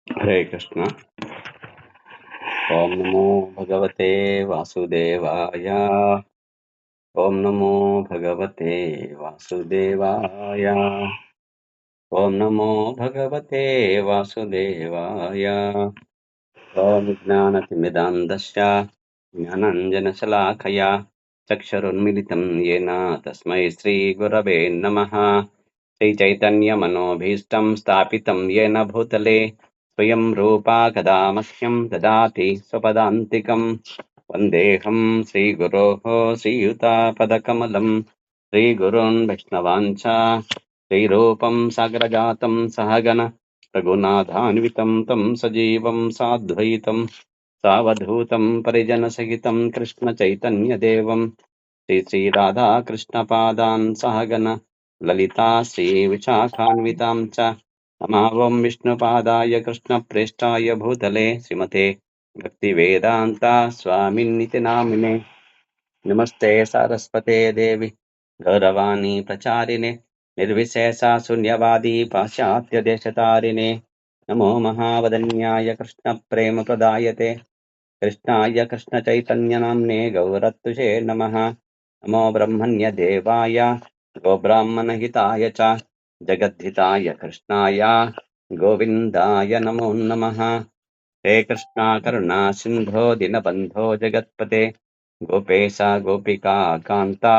హరే కృష్ణ. ఓం నమో భగవతే వాసుదేవాయ. ఓం నమో భగవతే వాసుదేవాయ. ఓం నమో భగవతే వాసుదేవాయ. ఓం జ్ఞానతిమిదాంధస్య జ్ఞానాంజనశలాకయా చక్షురున్మిలితం येन తస్మై శ్రీగురవే నమః. श्रीचैतन्यमनोभीष्टं स्थापितं येन भूतले स्वयं रूपा कदा मह्यं ददाति स्वपदान्तिकं। वन्देऽहं श्रीगुरोः श्रीयुतापदकमलं श्रीगुरोन् वैष्णवाञ्च श्रीरूपं साग्रजातं सहगण रघुनाथान्वितं तं सजीवं साद्वैतं सावधूतं परिजनसहितं कृष्णचैतन्यदेवं श्रीराधाकृष्णपादान् सहगण ललिता श्रीविशाखान्वितां च नमावं विष्णुपादाय कृष्णप्रेष्ठाय भूतले श्रीमते भक्तिवेदान्ता स्वामिन्निति नामिने। नमस्ते सारस्वते देवि गौरवाणी प्रचारिणे निर्विशेषा शून्यवादी पाश्चात्यदेशतारिणे। नमो महावदन्याय कृष्णप्रेमप्रदायते कृष्णाय कृष्णचैतन्यनाम्ने गौरत्तुषे नमः। नमो ब्रह्मण्यदेवाय गोब्राह्मणहिताय च जगद्धिताय कृष्णाय गोविन्दाय नमो नमः। हे कृष्णा करुणा सिन्धो दीनबन्धो जगत्पते गोपेश गोपिका कान्ता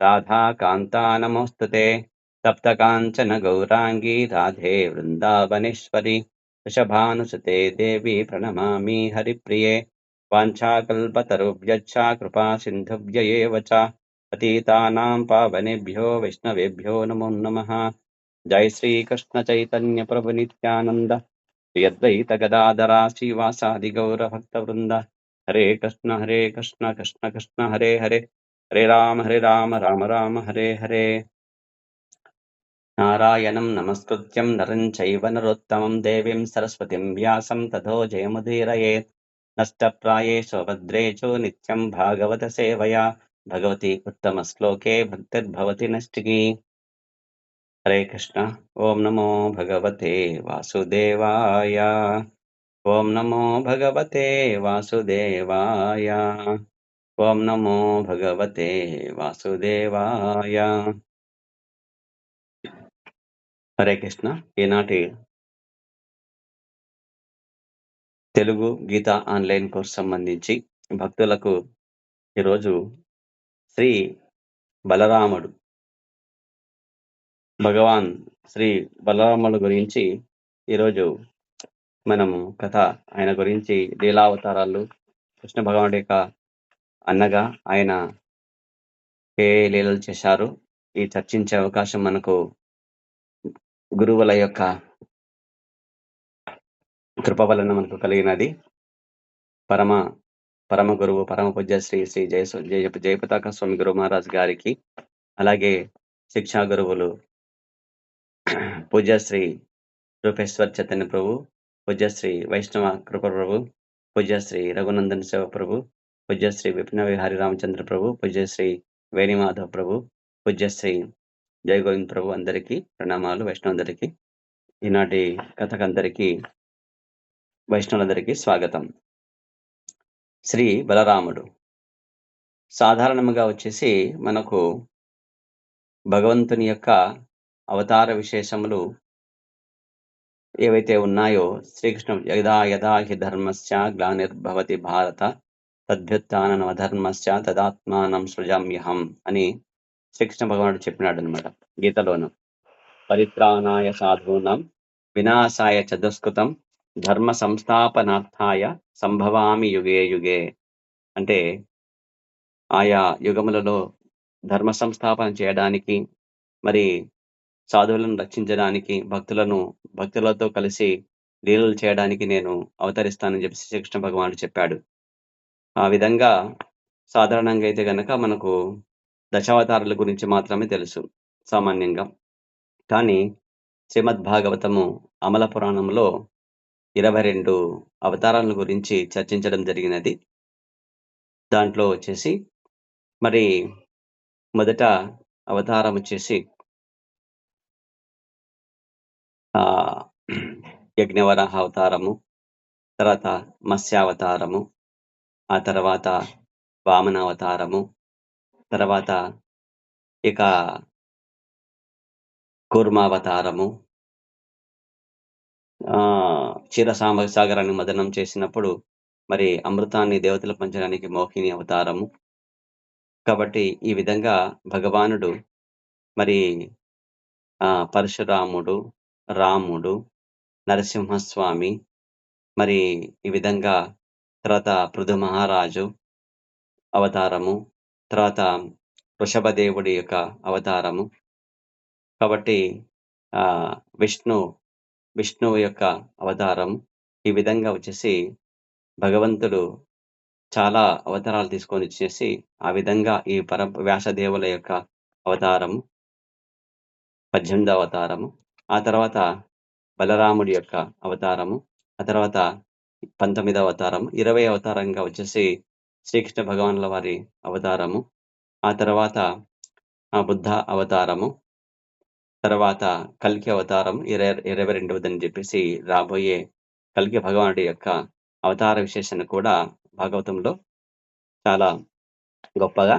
राधा कान्ता नमोऽस्तुते। सप्तकाञ्चन गौराङ्गी राधे वृन्दावनेश्वरि वृषभानुसुते देवी प्रणमामि हरिप्रिये। वाञ्छाकल्पतरुभ्यश्च कृपा सिन्धुभ्य एव च पतितानां पावनेभ्यो वैष्णवेभ्यो नमो नमः। जय श्री कृष्ण चैतन्य प्रभु नित्यानंद श्री अद्वैत गदाधरा श्रीवासादि गौर भक्तवृंद। हरे कृष्ण कृष्ण कृष्ण हरे हरे, हरे राम राम राम हरे हरे। नारायणं नमस्कृत्यं नरं चैव नरोत्तमं देवीं सरस्वतीं व्यासं ततो जयमुदीरयेत्। नष्टप्रायेषु भद्रेषु नित्यं भागवत सेवया भगवती उत्तमश्लोके भक्तिर्भवति नष्टिकी। हरे कृष्ण। ओम नमो भगवते वासुदेवाय। ओम नमो भगवते वासुदेवाय। ओम नमो भगवते वासुदेवाय। హరే కృష్ణ. ఈనాటి తెలుగు గీత ఆన్లైన్ కోర్స్ సంబంధించి భక్తులకు ఈరోజు శ్రీ బలరాముడు భగవాన్ శ్రీ బలరాముడు గురించి ఈరోజు మనము కథ, ఆయన గురించి లీలావతారాలు, కృష్ణ భగవానుడి యొక్క అన్నగా ఆయన ఏ లీలలు చేశారు, ఈ చర్చించే అవకాశం మనకు గురువుల యొక్క కృప వలన మనకు కలిగినది. పరమ పరమ గురువు పరమ పూజ్య శ్రీ శ్రీ జయపతాక స్వామి గురు మహారాజ్ గారికి, అలాగే శిక్షా గురువులు పూజ్యశ్రీ రూపేశ్వర్ చైతన్య ప్రభు, పూజ్యశ్రీ వైష్ణవ కృప ప్రభు, పూజ్యశ్రీ రఘునందన్ సేవ ప్రభు, పూజ్యశ్రీ విపిన విహారీ రామచంద్ర ప్రభు, పూజ్యశ్రీ వేణిమాధవ్ ప్రభు, పూజ్యశ్రీ జయ గోవింద్ ప్రభు అందరికీ ప్రణామాలు. వైష్ణవులందరికీ ఈనాటి కథకందరికీ వైష్ణవులందరికీ స్వాగతం. శ్రీ బలరాముడు సాధారణంగా వచ్చేసి మనకు భగవంతుని యొక్క అవతార విశేషములు ఏవైతే ఉన్నాయో, శ్రీకృష్ణ యదా యదా హి ధర్మస్య గ్లానిర్భవతి భారత తద్భ్యుత్థానమధర్మస్య తదాత్మానం సృజామ్యహం అని శ్రీకృష్ణ భగవానుడు చెప్పినాడు అనమాట గీతలోను. పరిత్రాణాయ సాధూనాం వినాశాయ చ దుష్కృతం ధర్మ సంస్థాపనార్థాయ సంభవామి యుగే యుగే. అంటే ఆయా యుగములలో ధర్మ సంస్థాపన చేయడానికి, మరి సాధువులను రక్షించడానికి, భక్తులతో కలిసి లీలలు చేయడానికి నేను అవతరిస్తానని చెప్పి శ్రీకృష్ణ భగవానుడు చెప్పాడు. ఆ విధంగా సాధారణంగా అయితే గనక మనకు దశావతారాల గురించి మాత్రమే తెలుసు సామాన్యంగా. కానీ శ్రీమద్ భాగవతము అమల పురాణంలో 22 అవతారాల గురించి చర్చించడం జరిగినది. దాంట్లో వచ్చేసి మరి మొదట అవతారం వచ్చేసి యజ్ఞవరాహ అవతారము, తర్వాత మత్స్యావతారము, ఆ తర్వాత వామన అవతారము, తర్వాత ఇక కూర్మావతారము, క్షీరసాగరాన్ని మదనం చేసినప్పుడు మరి అమృతాన్ని దేవతలకు పంచడానికి మోహిని అవతారము. కాబట్టి ఈ విధంగా భగవానుడు మరి పరశురాముడు, రాముడు, నరసింహస్వామి, మరి ఈ విధంగా తర్వాత పృథు మహారాజు అవతారము, తర్వాత వృషభదేవుడి యొక్క అవతారము. కాబట్టి విష్ణువు యొక్క అవతారం. ఈ విధంగా వచ్చేసి భగవంతుడు చాలా అవతారాలు తీసుకొని వచ్చేసి ఆ విధంగా ఈ వ్యాసదేవుల యొక్క అవతారము 18వ అవతారము, ఆ తర్వాత బలరాముడి యొక్క అవతారము, ఆ తర్వాత 19వ అవతారం, 20వ అవతారంగా వచ్చేసి శ్రీకృష్ణ భగవానుల వారి అవతారము, ఆ తర్వాత బుద్ధ అవతారము, తర్వాత కల్కి అవతారం 22వదని చెప్పేసి రాబోయే కల్కి భగవానుడి యొక్క అవతార విశేషాన్ని కూడా భాగవతంలో చాలా గొప్పగా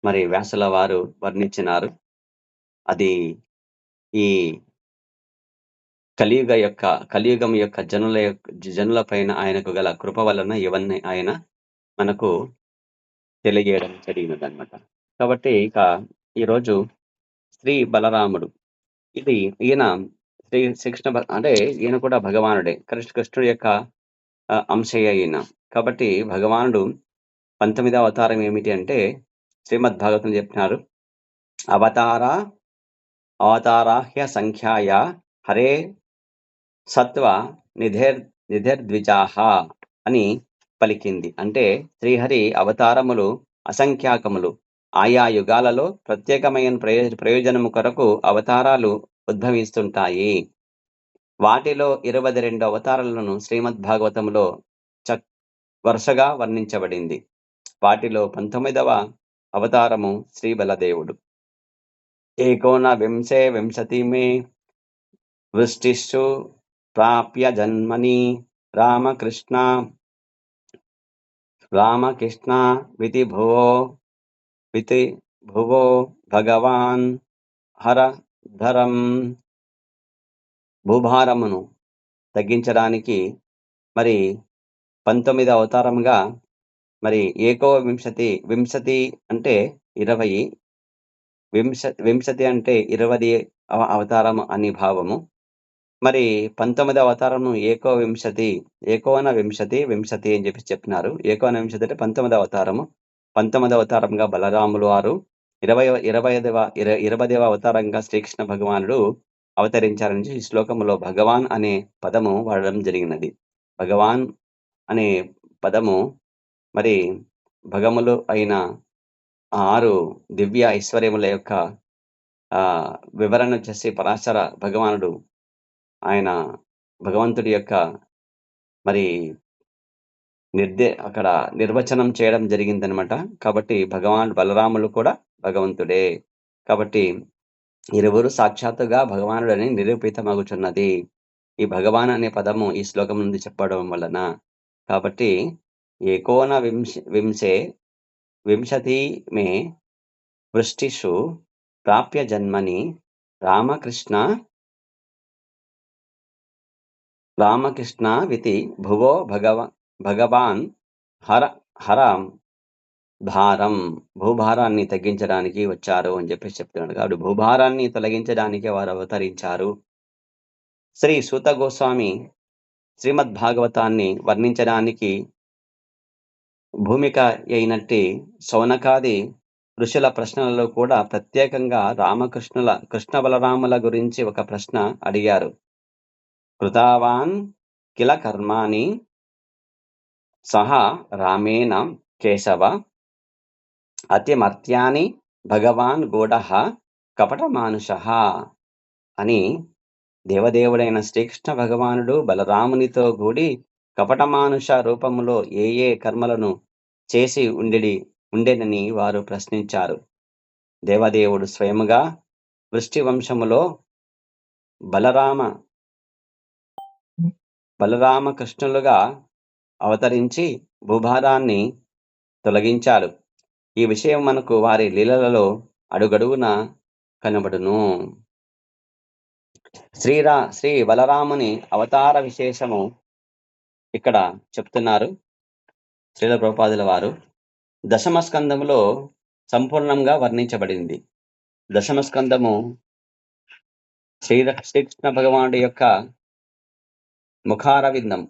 మరి వ్యాసుల వారు వర్ణించినారు. అది ఈ కలియుగం యొక్క జనుల పైన ఆయనకు గల కృప వలన ఇవన్నీ ఆయన మనకు తెలియజేయడం జరిగినదన్నమాట. కాబట్టి ఇక ఈరోజు శ్రీ బలరాముడు, ఇది ఈయన శ్రీకృష్ణ అంటే ఈయన కూడా భగవానుడే, కృష్ణుడి యొక్క అంశయ్య ఈయన. కాబట్టి భగవానుడు 19వ అవతారం ఏమిటి అంటే శ్రీమద్ భాగవతం చెప్పినారు, అవతారాహ్య సంఖ్యాయ హరే సత్వ నిధిర్ద్విజాహ అని పలికింది. అంటే శ్రీహరి అవతారములు అసంఖ్యాకములు, ఆయా యుగాలలో ప్రత్యేకమైన ప్రయోజనము కొరకు అవతారాలు ఉద్భవిస్తుంటాయి. వాటిలో 22 అవతారాలను శ్రీమద్ భాగవతంలో వరుసగా వర్ణించబడింది. వాటిలో 19వ అవతారము శ్రీ బలదేవుడు. 19 మే వృష్టిషు ప్రాప్య జన్మని రామకృష్ణ వితి భువో భగవాన్ హరధరం. భూభారమును తగ్గించడానికి మరి 19వ అవతారంగా మరి వింశతి అంటే 20, వింశతి అంటే 20 అవతారం అని భావము. మరి 19వ అవతారము ఏకోన వింశతి అని చెప్పి చెప్పినారు. ఏకోన వింశతి అంటే 19వ అవతారము. 19వ అవతారంగా బలరాములు వారు, 20వ అవతారంగా శ్రీకృష్ణ భగవానుడు అవతరించారని ఈ శ్లోకంలో భగవాన్ అనే పదము వాడడం జరిగినది. భగవాన్ అనే పదము మరి భగములు అయిన 6 దివ్య ఐశ్వర్యముల యొక్క వివరణ చేసి పరాశర భగవానుడు ఆయన భగవంతుడి యొక్క మరి అక్కడ నిర్వచనం చేయడం జరిగిందనమాట. కాబట్టి బలరాములు కూడా భగవంతుడే. కాబట్టి ఇరువురు సాక్షాత్తుగా భగవానుడని నిరూపితమగుచున్నది ఈ భగవాన్ అనే పదము ఈ శ్లోకం నుండి చెప్పడం వలన. కాబట్టి ఏకోన వింశతి మే వృష్టిషు ప్రాప్య జన్మని రామకృష్ణ వితి భువో భగవాన్ హరం భారం. భూభారాన్ని తగ్గించడానికి వచ్చారు అని చెప్పేసి చెప్తున్నాడు. కాబట్టి భూభారాన్ని తొలగించడానికి వారు అవతరించారు. శ్రీ సూత గోస్వామి శ్రీమద్ భాగవతాన్ని వర్ణించడానికి భూమిక అయినట్టి శౌనకాది ఋషుల ప్రశ్నలలో కూడా ప్రత్యేకంగా కృష్ణ బలరాముల గురించి ఒక ప్రశ్న అడిగారు. కృతావాన్ కిల కర్మాణి సహా రామేణ కేశవ అతిమర్త్యాని భగవాన్ గూఢః కపట మానుషః అని దేవదేవుడైన శ్రీకృష్ణ భగవానుడు బలరామునితో కూడి కపట మానుష రూపములో ఏ కర్మలను చేసి ఉండెనని వారు ప్రశ్నించారు. దేవదేవుడు స్వయముగా వృష్టి వంశములో బలరామ బలరామకృష్ణులుగా అవతరించి భూభారాన్ని తొలగించారు. ఈ విషయం మనకు వారి లీలలలో అడుగడుగున కనబడును. శ్రీ బలరాముని అవతార విశేషము ఇక్కడ చెప్తున్నారు శ్రీల ప్రభుపాదుల వారు. దశమ స్కందములో సంపూర్ణంగా వర్ణించబడింది. దశమ స్కందము శ్రీకృష్ణ భగవానుడి యొక్క ముఖారవిందం.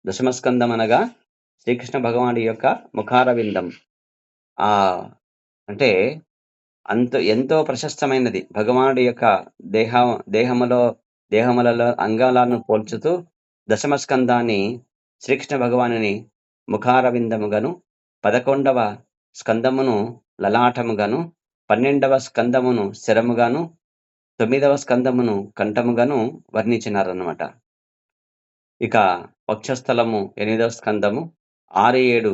దశమ స్కందం అనగా శ్రీకృష్ణ భగవానుడి యొక్క ముఖారవిందం. అంటే ఎంతో ప్రశస్తమైనది. భగవానుడి యొక్క దేహములలో అంగాలను పోల్చుతూ దశమ స్కందాన్ని శ్రీకృష్ణ భగవానుని ముఖారవిందముగాను, 11వ స్కందమును లలాటముగాను, 12వ స్కందమును శరముగాను, 9వ స్కందమును కంఠముగాను వర్ణించినారన్నమాట. ఇక వక్షస్థలము 8వ స్కందము, 6-7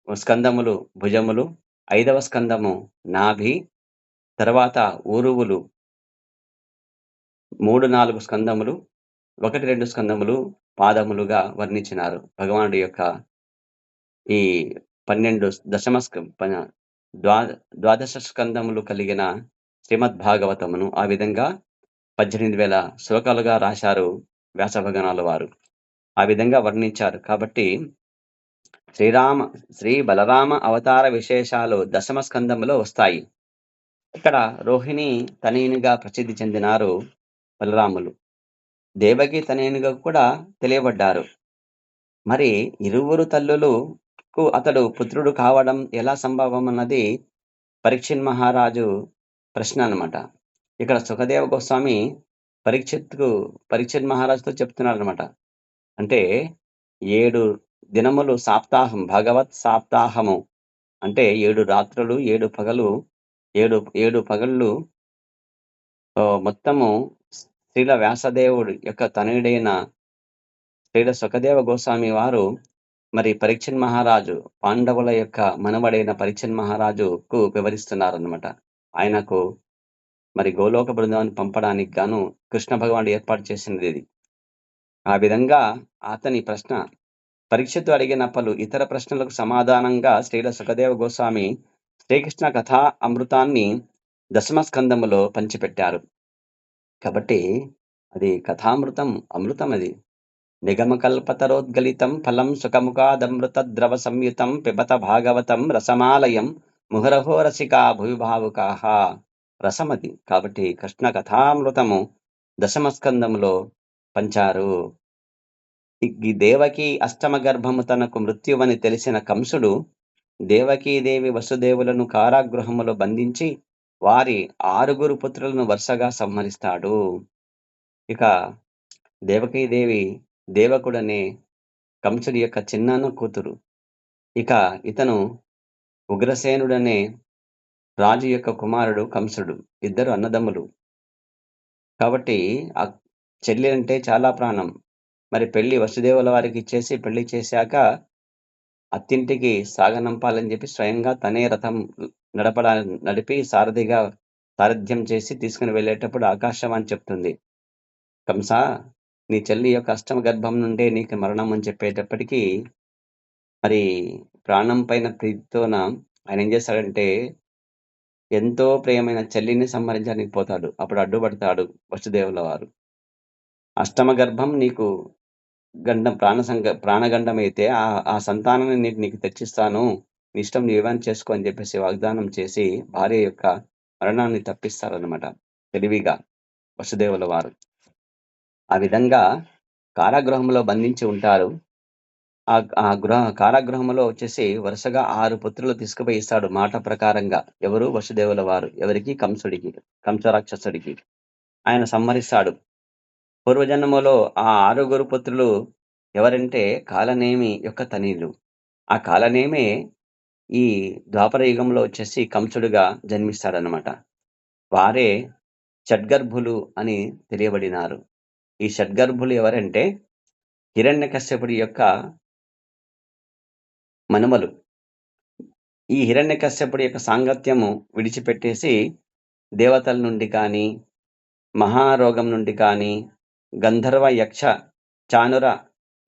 స్కందములు భుజములు, 5వ స్కందము నాభి, తర్వాత ఊరువులు 3-4 స్కందములు, 1-2 స్కందములు పాదములుగా వర్ణించినారు. భగవానుడి యొక్క ఈ 12 ద్వాదశ స్కందములు కలిగిన శ్రీమద్ భాగవతమును ఆ విధంగా 18,000 శ్లోకాలుగా రాశారు వ్యాస భగవానుల వారు. ఆ విధంగా వర్ణించారు. కాబట్టి శ్రీ బలరామ అవతార విశేషాలు దశమ స్కందములో వస్తాయి. ఇక్కడ రోహిణి తనయునిగా ప్రసిద్ధి చెందినారు బలరాములు. దేవకి తనయునిగా కూడా తెలియబడ్డారు. మరి ఇరువురు తల్లులకు అతడు పుత్రుడు కావడం ఎలా సంభవం అన్నది పరీక్షిత్ మహారాజు ప్రశ్న అన్నమాట. ఇక్కడ సుఖదేవ గోస్వామి పరీక్షిత్ మహారాజుతో చెప్తున్నాడు అనమాట. అంటే 7 దినములు సాప్తాహం, భగవత్ సాప్తాహము అంటే 7 రాత్రులు 7 పగలు 7 పగళ్ళు మొత్తము శ్రీల వ్యాసదేవుడి యొక్క తనయుడైన శ్రీల సుఖదేవ గోస్వామి వారు మరి పరీక్షిత్ మహారాజు పాండవుల యొక్క మనవడైన పరీక్షిత్ మహారాజుకు వివరిస్తున్నారన్నమాట. ఆయనకు మరి గోలోక బృందాన్ని పంపడానికి గాను కృష్ణ భగవానుడు ఏర్పాటు చేసినది ఇది. ఆ విధంగా అతని ప్రశ్న పరీక్షిత్తు అడిగిన పలు ఇతర ప్రశ్నలకు సమాధానంగా శ్రీల సుఖదేవ గోస్వామి శ్రీకృష్ణ కథా అమృతాన్ని దశమ స్కందములో పంచిపెట్టారు. కాబట్టి అది కథామృతం, అమృతం. అది నిగమకల్పతరోద్గలితం ఫలం సుఖముఖాదమృత ద్రవ సంయుతం పిబత భాగవతం రసమాలయం ముహరహో రసికా భువిభావుకాహ. రసమది. కాబట్టి కృష్ణ కథామృతము దశమ స్కందములో పంచారు. ఈ దేవకి అష్టమ గర్భము తనకు మృత్యువని తెలిసిన కంసుడు దేవకీదేవి వసుదేవులను కారాగృహములో బంధించి వారి 6 పుత్రులను వరుసగా సంహరిస్తాడు. ఇక దేవకీదేవి దేవకుడనే కంసుడి యొక్క చిన్నాన్న కూతురు. ఇక ఇతను ఉగ్రసేనుడనే రాజు యొక్క కుమారుడు కంసుడు. ఇద్దరు అన్నదమ్ములు. కాబట్టి ఆ చెల్లి అంటే చాలా ప్రాణం. మరి పెళ్లి వసుదేవుల వారికి ఇచ్చేసి పెళ్లి చేశాక అత్తింటికి సాగనంపాలని చెప్పి స్వయంగా తనే రథం నడిపి సారథ్యం చేసి తీసుకుని వెళ్ళేటప్పుడు ఆకాశవాణి చెప్తుంది, కంస నీ చెల్లి యొక్క అష్టమ గర్భం నుండే నీకు మరణం అని చెప్పేటప్పటికీ మరి ప్రాణం పైన ప్రీతితోన ఆయన ఏం చేస్తాడంటే ఎంతో ప్రియమైన చెల్లిని సంహరించడానికి పోతాడు. అప్పుడు అడ్డుపడతాడు వసుదేవుల వారు. అష్టమ గర్భం నీకు ప్రాణగండం అయితే ఆ సంతానాన్ని నీకు తెచ్చిస్తాను, నీ ఇష్టం నీవేమని చేసుకో అని చెప్పేసి వాగ్దానం చేసి భార్య యొక్క మరణాన్ని తప్పిస్తారనమాట తెలివిగా వసుదేవుల వారు. ఆ విధంగా కారాగృహంలో బంధించి ఉంటారు. ఆ కారాగృహంలో వచ్చేసి వరుసగా 6 పుత్రులు తీసుకుపోయి ఇస్తాడు మాట ప్రకారంగా. ఎవరు? వసుదేవుల వారు. ఎవరికి? కంసుడికి, కంసరాక్షసుడికి. ఆయన సంహరిస్తాడు. పూర్వజన్మలో ఆ 6 పుత్రులు ఎవరంటే కాలనేమి యొక్క తనయులు. ఆ కాలనేమే ఈ ద్వాపర యుగంలో వచ్చేసి కంసుడుగా జన్మిస్తాడనమాట. వారే షడ్గర్భులు అని తెలియబడినారు. ఈ షడ్గర్భులు ఎవరంటే హిరణ్యకశ్యపుడి యొక్క మనుమలు. ఈ హిరణ్యకశ్యపుడి యొక్క సాంగత్యము విడిచిపెట్టేసి దేవతల నుండి కానీ, మహారోగం నుండి కానీ, గంధర్వ యక్ష చానుర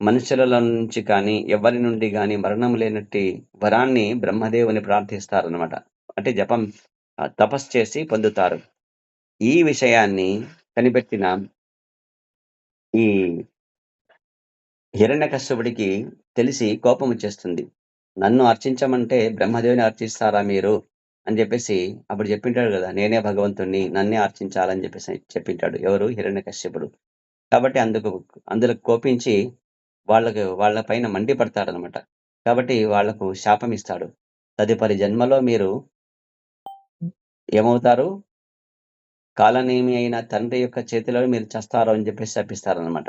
మనుషుల నుంచి కానీ ఎవరి నుండి గాని మరణం లేనట్టి వరాన్ని బ్రహ్మదేవుని ప్రార్థిస్తారనమాట. అంటే జపం తపస్సు చేసి పొందుతారు. ఈ విషయాన్ని కనిపెట్టిన ఈ హిరణ్యకశ్యపుడికి తెలిసి కోపమొచ్చేస్తుంది. నన్ను అర్చించమంటే బ్రహ్మదేవుని అర్చిస్తారా మీరు? అని జెప్పేసి అప్పుడు జెప్పింటాడు గదా! నేనే భగవంతుడిని. నన్నే అర్చించాలని జెప్పేసి చెప్పింటాడు. ఎవరు? హిరణ్యకశ్యపుడు. కాబట్టి అందులో కోపించి వాళ్ళ పైన మండిపడతాడనమాట. కాబట్టి వాళ్లకు శాపమిస్తాడు. తదుపరి జన్మలో మీరు ఏమవుతారు? కాలనేమి అయిన తండ్రి యొక్క చేతిలో మీరు చస్తారు అని జెప్పేసి శపిస్తారనమాట.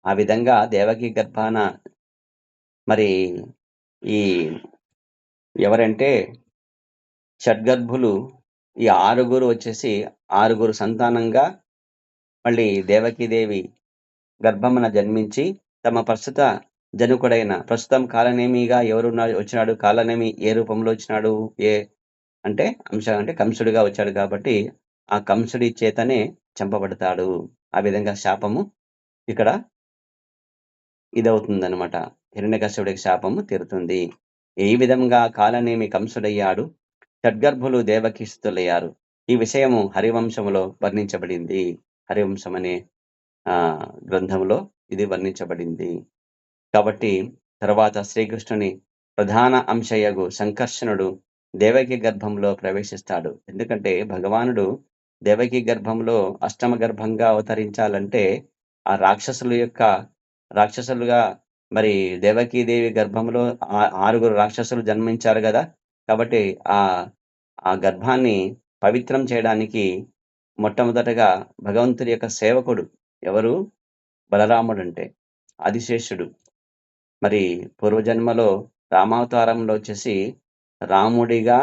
ఆ విధంగా దేవకీ గర్భాన మరి ఈ ఎవరంటే షడ్గర్భులు ఈ 6 వచ్చేసి 6 సంతానంగా మళ్ళీ దేవకీదేవి గర్భమున జన్మించి తమ ప్రస్తుత జనకుడైన ప్రస్తుతం కాలనేమిగా వచ్చినాడు? కాలనేమి ఏ రూపంలో వచ్చినాడు? అంటే అంటే కంసుడిగా వచ్చాడు కాబట్టి ఆ కంసుడి చేతనే చంపబడతాడు. ఆ విధంగా శాపము ఇక్కడ ఇదవుతుందనమాట. హిరణ్యకశ్యపుడికి శాపము తీరుతుంది. ఈ విధంగా కాలనేమి కంసుడయ్యాడు. షడ్గర్భులు దేవకీస్తులయ్యారు. ఈ విషయము హరివంశములో వర్ణించబడింది. హరివంశం అనే గ్రంథంలో ఇది వర్ణించబడింది. కాబట్టి తర్వాత శ్రీకృష్ణుని ప్రధాన అంశయగు సంకర్షణుడు దేవకి గర్భంలో ప్రవేశిస్తాడు. ఎందుకంటే భగవానుడు దేవకి గర్భంలో అష్టమ గర్భంగా అవతరించాలంటే ఆ రాక్షసులుగా మరి దేవకీదేవి గర్భంలో 6 రాక్షసులు జన్మించారు గదా! కాబట్టి ఆ గర్భాన్ని పవిత్రం చేయడానికి మొట్టమొదటగా భగవంతుడి యొక్క సేవకుడు ఎవరు? బలరాముడంటే ఆదిశేషుడు. మరి పూర్వజన్మలో రామావతారంలో వచ్చేసి రాముడిగా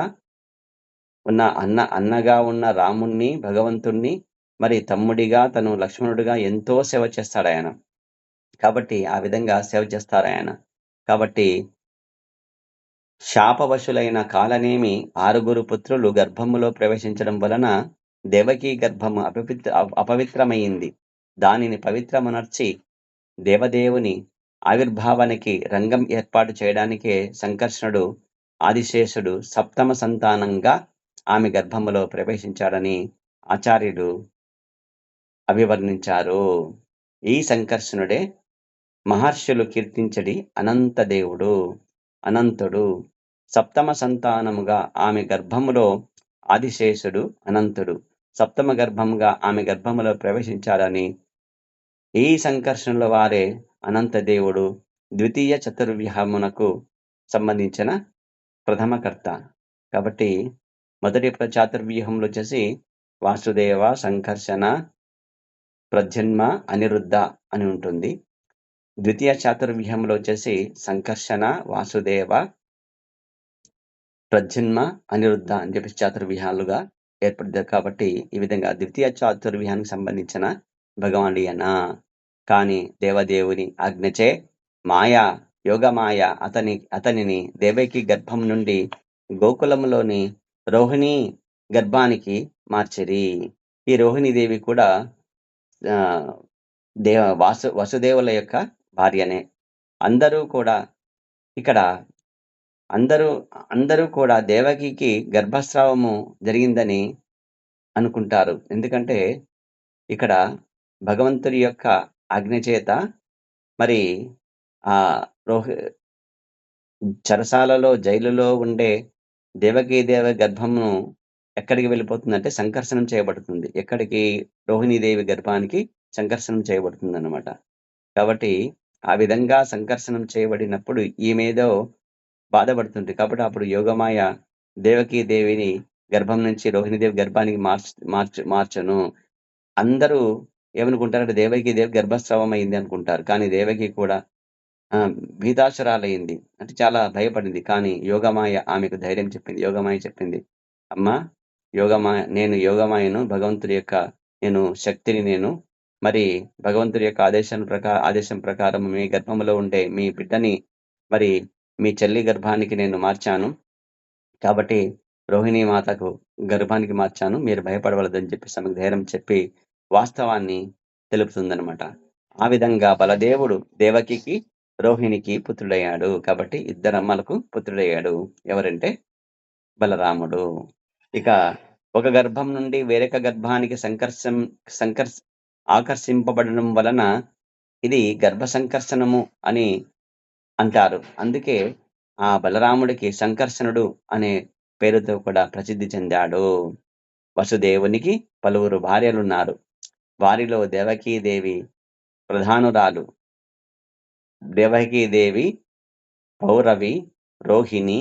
అన్నగా ఉన్న రాముణ్ణి, భగవంతుణ్ణి మరి తమ్ముడిగా తను లక్ష్మణుడిగా ఎంతో సేవ చేస్తాడాయన. కాబట్టి ఆ విధంగా సేవ చేస్తారాయన. కాబట్టి శాపవశులైన కాలనేమి 6 పుత్రులు గర్భములో ప్రవేశించడం వలన దేవకీ గర్భము అపవిత్రమైంది. దానిని పవిత్రమునర్చి దేవదేవుని ఆవిర్భావానికి రంగం ఏర్పాటు చేయడానికే సంకర్షణుడు ఆదిశేషుడు సప్తమ సంతానంగా ఆమె గర్భములో ప్రవేశించాడని ఆచార్యుడు అభివర్ణించారు. ఈ సంకర్షణుడే మహర్షులు కీర్తించడి అనంతదేవుడు, అనంతుడు. సప్తమ సంతానముగా ఆమె గర్భములో ఆదిశేషుడు అనంతుడు. సప్తమ గర్భముగా ఆమె గర్భములో ప్రవేశించాడని ఈ సంకర్షణల వారే అనంతదేవుడు ద్వితీయ చతుర్వ్యూహమునకు సంబంధించిన ప్రథమకర్త. కాబట్టి మొదటి చాతుర్వ్యూహంలో వచ్చేసి వాసుదేవ, సంకర్షణ, ప్రజన్మ, అనిరుద్ధ అని ఉంటుంది. ద్వితీయ చాతుర్వ్యూహంలో వచ్చేసి సంకర్షణ, వాసుదేవ, ప్రజన్మ, అనిరుద్ధ అని చెప్పి చాతుర్వ్యూహాలుగా ఏర్పడింది. కాబట్టి ఈ విధంగా ద్వితీయ చాతుర్వ్యూహానికి సంబంధించిన భగవానుడు ఈయన. కాని దేవదేవుని ఆజ్ఞచే యోగమాయ అతనిని దేవకి గర్భం నుండి గోకులంలోని రోహిణి గర్భానికి మార్చిరి. ఈ రోహిణీదేవి కూడా వసుదేవుల యొక్క భార్యనే. అందరూ కూడా దేవకికి గర్భస్రావము జరిగిందని అనుకుంటారు. ఎందుకంటే ఇక్కడ భగవంతుడి యొక్క ఆజ్ఞ చేత మరి చెరసాలలో జైలులో ఉండే దేవకీదేవి గర్భమును ఎక్కడికి వెళ్ళిపోతుందంటే సంకర్షణం చేయబడుతుంది. ఎక్కడికి? రోహిణీదేవి గర్భానికి సంకర్షణం చేయబడుతుందన్నమాట. కాబట్టి ఆ విధంగా సంకర్షణం చేయబడినప్పుడు ఈమెదో బాధపడుతుంది. కాబట్టి అప్పుడు యోగమాయ దేవకీదేవిని గర్భం నుంచి రోహిణీదేవి గర్భానికి మార్చను. అందరూ ఏమనుకుంటారంటే దేవకీదేవి గర్భస్రావం అయింది అనుకుంటారు. కానీ దేవకి కూడా భీతాసురాలయ్యింది. అంటే చాలా భయపడింది. కానీ యోగమాయ ఆమెకు ధైర్యం చెప్పింది. యోగమాయ చెప్పింది, అమ్మా నేను యోగమాయను, భగవంతుడి యొక్క శక్తిని మరి భగవంతుడి యొక్క ఆదేశం ప్రకారం మీ గర్భంలో ఉండే మీ బిడ్డని మరి మీ చెల్లి గర్భానికి నేను మార్చాను. కాబట్టి రోహిణీ మాతకు గర్భానికి మార్చాను. మీరు భయపడవలదని చెప్పి ఆమెకు ధైర్యం చెప్పి వాస్తవాన్ని తెలుపుతుందనమాట. ఆ విధంగా బలదేవుడు దేవకికి రోహిణికి పుత్రుడయ్యాడు. కాబట్టి ఇద్దరమ్మలకు పుత్రుడయ్యాడు. ఎవరంటే బలరాముడు. ఇక ఒక గర్భం నుండి వేరొక గర్భానికి సంకర్ష్ ఆకర్షింపబడడం వలన ఇది గర్భ సంకర్షణము అని అంటారు. అందుకే ఆ బలరాముడికి సంకర్షణుడు అనే పేరుతో కూడా ప్రసిద్ధి చెందాడు. వసుదేవునికి పలువురు భార్యలున్నారు. వారిలో దేవకీదేవి ప్రధానురాలు. దేవకీదేవి, పౌరవి, రోహిణి,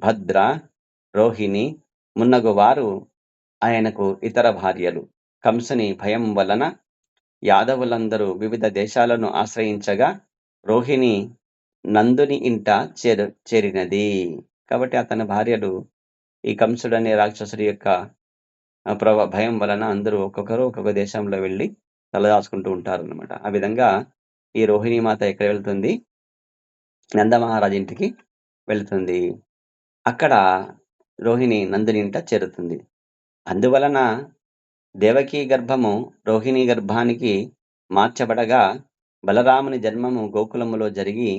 భద్ర, రోహిణి మున్నగువారు ఆయనకు ఇతర భార్యలు. కంసుని భయం వలన యాదవులందరూ వివిధ దేశాలను ఆశ్రయించగా రోహిణి నందుని ఇంట చేరినది. కాబట్టి అతని భార్యలు ఈ కంసుడనే రాక్షసుడి యొక్క భయం వలన అందరూ ఒక్కొక్కరు ఒక్కొక్క దేశంలో వెళ్ళి తలదాచుకుంటూ ఉంటారన్నమాట. ఆ విధంగా ఈ రోహిణీ మాత ఎక్కడ వెళ్తుంది? నందమహారాజు ఇంటికి వెళుతుంది. అక్కడ రోహిణి నందుని ఇంట చేరుతుంది. అందువలన దేవకీ గర్భము రోహిణీ గర్భానికి మార్చబడగా బలరాముని జన్మము గోకులములో జరిగి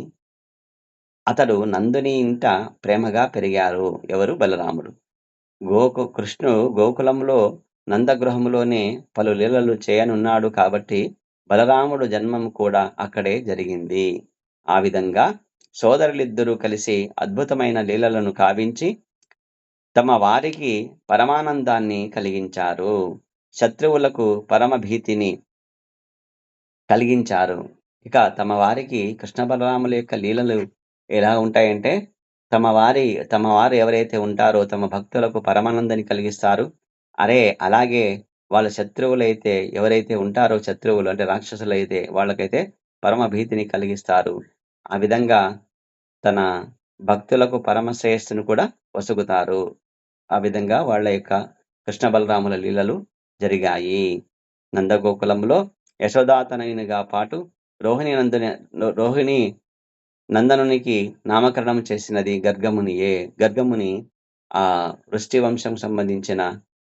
అతడు నందుని ఇంట ప్రేమగా పెరిగారు. ఎవరు? బలరాముడు. కృష్ణుడు గోకులంలో నందగృహములోనే పలు లీలలు చేయనున్నాడు కాబట్టి బలరాముడు జన్మం కూడా అక్కడే జరిగింది. ఆ విధంగా సోదరులిద్దరూ కలిసి అద్భుతమైన లీలలను కావించి తమ వారికి పరమానందాన్ని కలిగించారు. శత్రువులకు పరమ భీతిని కలిగించారు. ఇక తమ వారికి కృష్ణ బలరాముల యొక్క లీలలు ఎలా ఉంటాయంటే తమ వారు ఎవరైతే ఉంటారో తమ భక్తులకు పరమానందాన్ని కలిగిస్తారు. అలాగే వాళ్ళ శత్రువులైతే ఎవరైతే ఉంటారో శత్రువులు అంటే రాక్షసులైతే వాళ్ళకైతే పరమ భీతిని కలిగిస్తారు. ఆ విధంగా తన భక్తులకు పరమ శ్రేయస్సును కూడా వసుగుతారు. ఆ విధంగా వాళ్ళ యొక్క కృష్ణ బలరాముల లీలలు జరిగాయి. నందగోకులంలో యశోదాతనయునిగా పాటు రోహిణి నందనునికి నామకరణం చేసినది గర్గమునియే. గర్గముని ఆ వృష్టి వంశం సంబంధించిన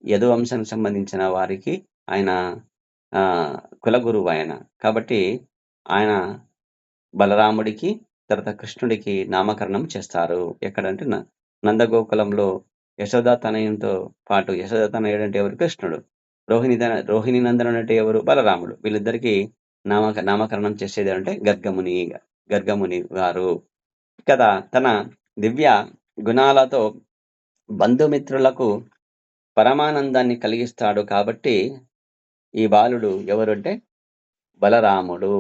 యదు వంశం సంబంధించిన వారికి ఆయన కులగురువు ఆయన. కాబట్టి ఆయన బలరాముడికి తర్వాత కృష్ణుడికి నామకరణం చేస్తారు. ఎక్కడంటే నందగోకులంలో యశోదా తనయునితో పాటు యశోదా తనయుడు అంటే ఎవరు? కృష్ణుడు. రోహిణి నందనుడు అంటే ఎవరు? బలరాముడు. వీళ్ళిద్దరికీ నామకరణం చేసేది అంటే గర్గముని గారు. కదా తన దివ్య గుణాలతో బంధుమిత్రులకు పరమానందాన్ని కలిగిస్తాడు కాబట్టి ఈ బాలుడు ఎవరు అంటే బలరాముడు.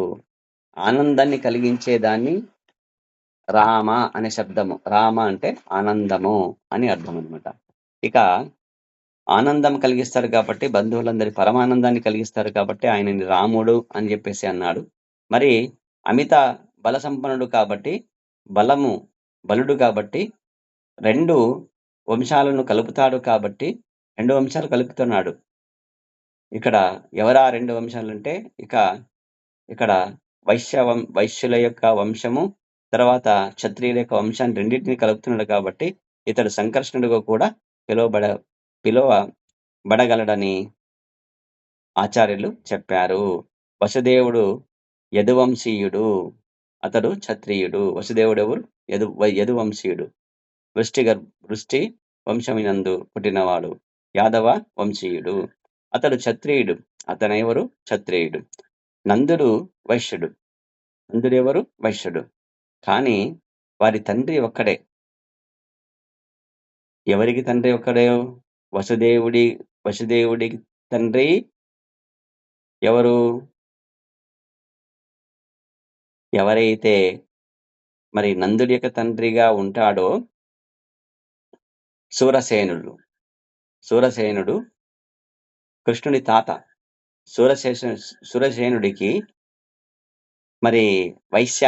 ఆనందాన్ని కలిగించేదాన్ని రామ అనే శబ్దము. రామ అంటే ఆనందము అని అర్థం అనమాట. ఇక ఆనందం కలిగిస్తారు కాబట్టి బంధువులందరి పరమానందాన్ని కలిగిస్తారు కాబట్టి ఆయనని రాముడు అని చెప్పేసి అన్నాడు. మరి అమిత బల సంపన్నుడు కాబట్టి బలుడు కాబట్టి 2 వంశాలను కలుపుతాడు కాబట్టి 2 వంశాలు కలుపుతున్నాడు. ఇక్కడ ఎవరా 2 వంశాలంటే ఇక్కడ వైశ్యుల యొక్క వంశము, తర్వాత క్షత్రియుల యొక్క వంశాన్ని రెండింటిని కలుపుతున్నాడు కాబట్టి ఇతడు సంకర్షణుడుగా కూడా పిలువబడగలడని ఆచార్యులు చెప్పారు. వసుదేవుడు యదువంశీయుడు. అతడు క్షత్రియుడు. వసుదేవుడు ఎవరు? యదువంశీయుడు. వృష్టి వంశమినందు పుట్టినవాడు. యాదవ వంశీయుడు. అతడు క్షత్రియుడు. అతనెవరు? క్షత్రియుడు. నందుడు వైశ్యుడు. నందుడెవరు? వైశ్యుడు. కానీ వారి తండ్రి ఒక్కడే. ఎవరికి తండ్రి ఒక్కడే? వసుదేవుడికి తండ్రి ఎవరు? ఎవరైతే మరి నందుడి యొక్క తండ్రిగా ఉంటాడో సూరసేనుడు కృష్ణుడి తాత. సూరసేనుడికి మరి వైశ్య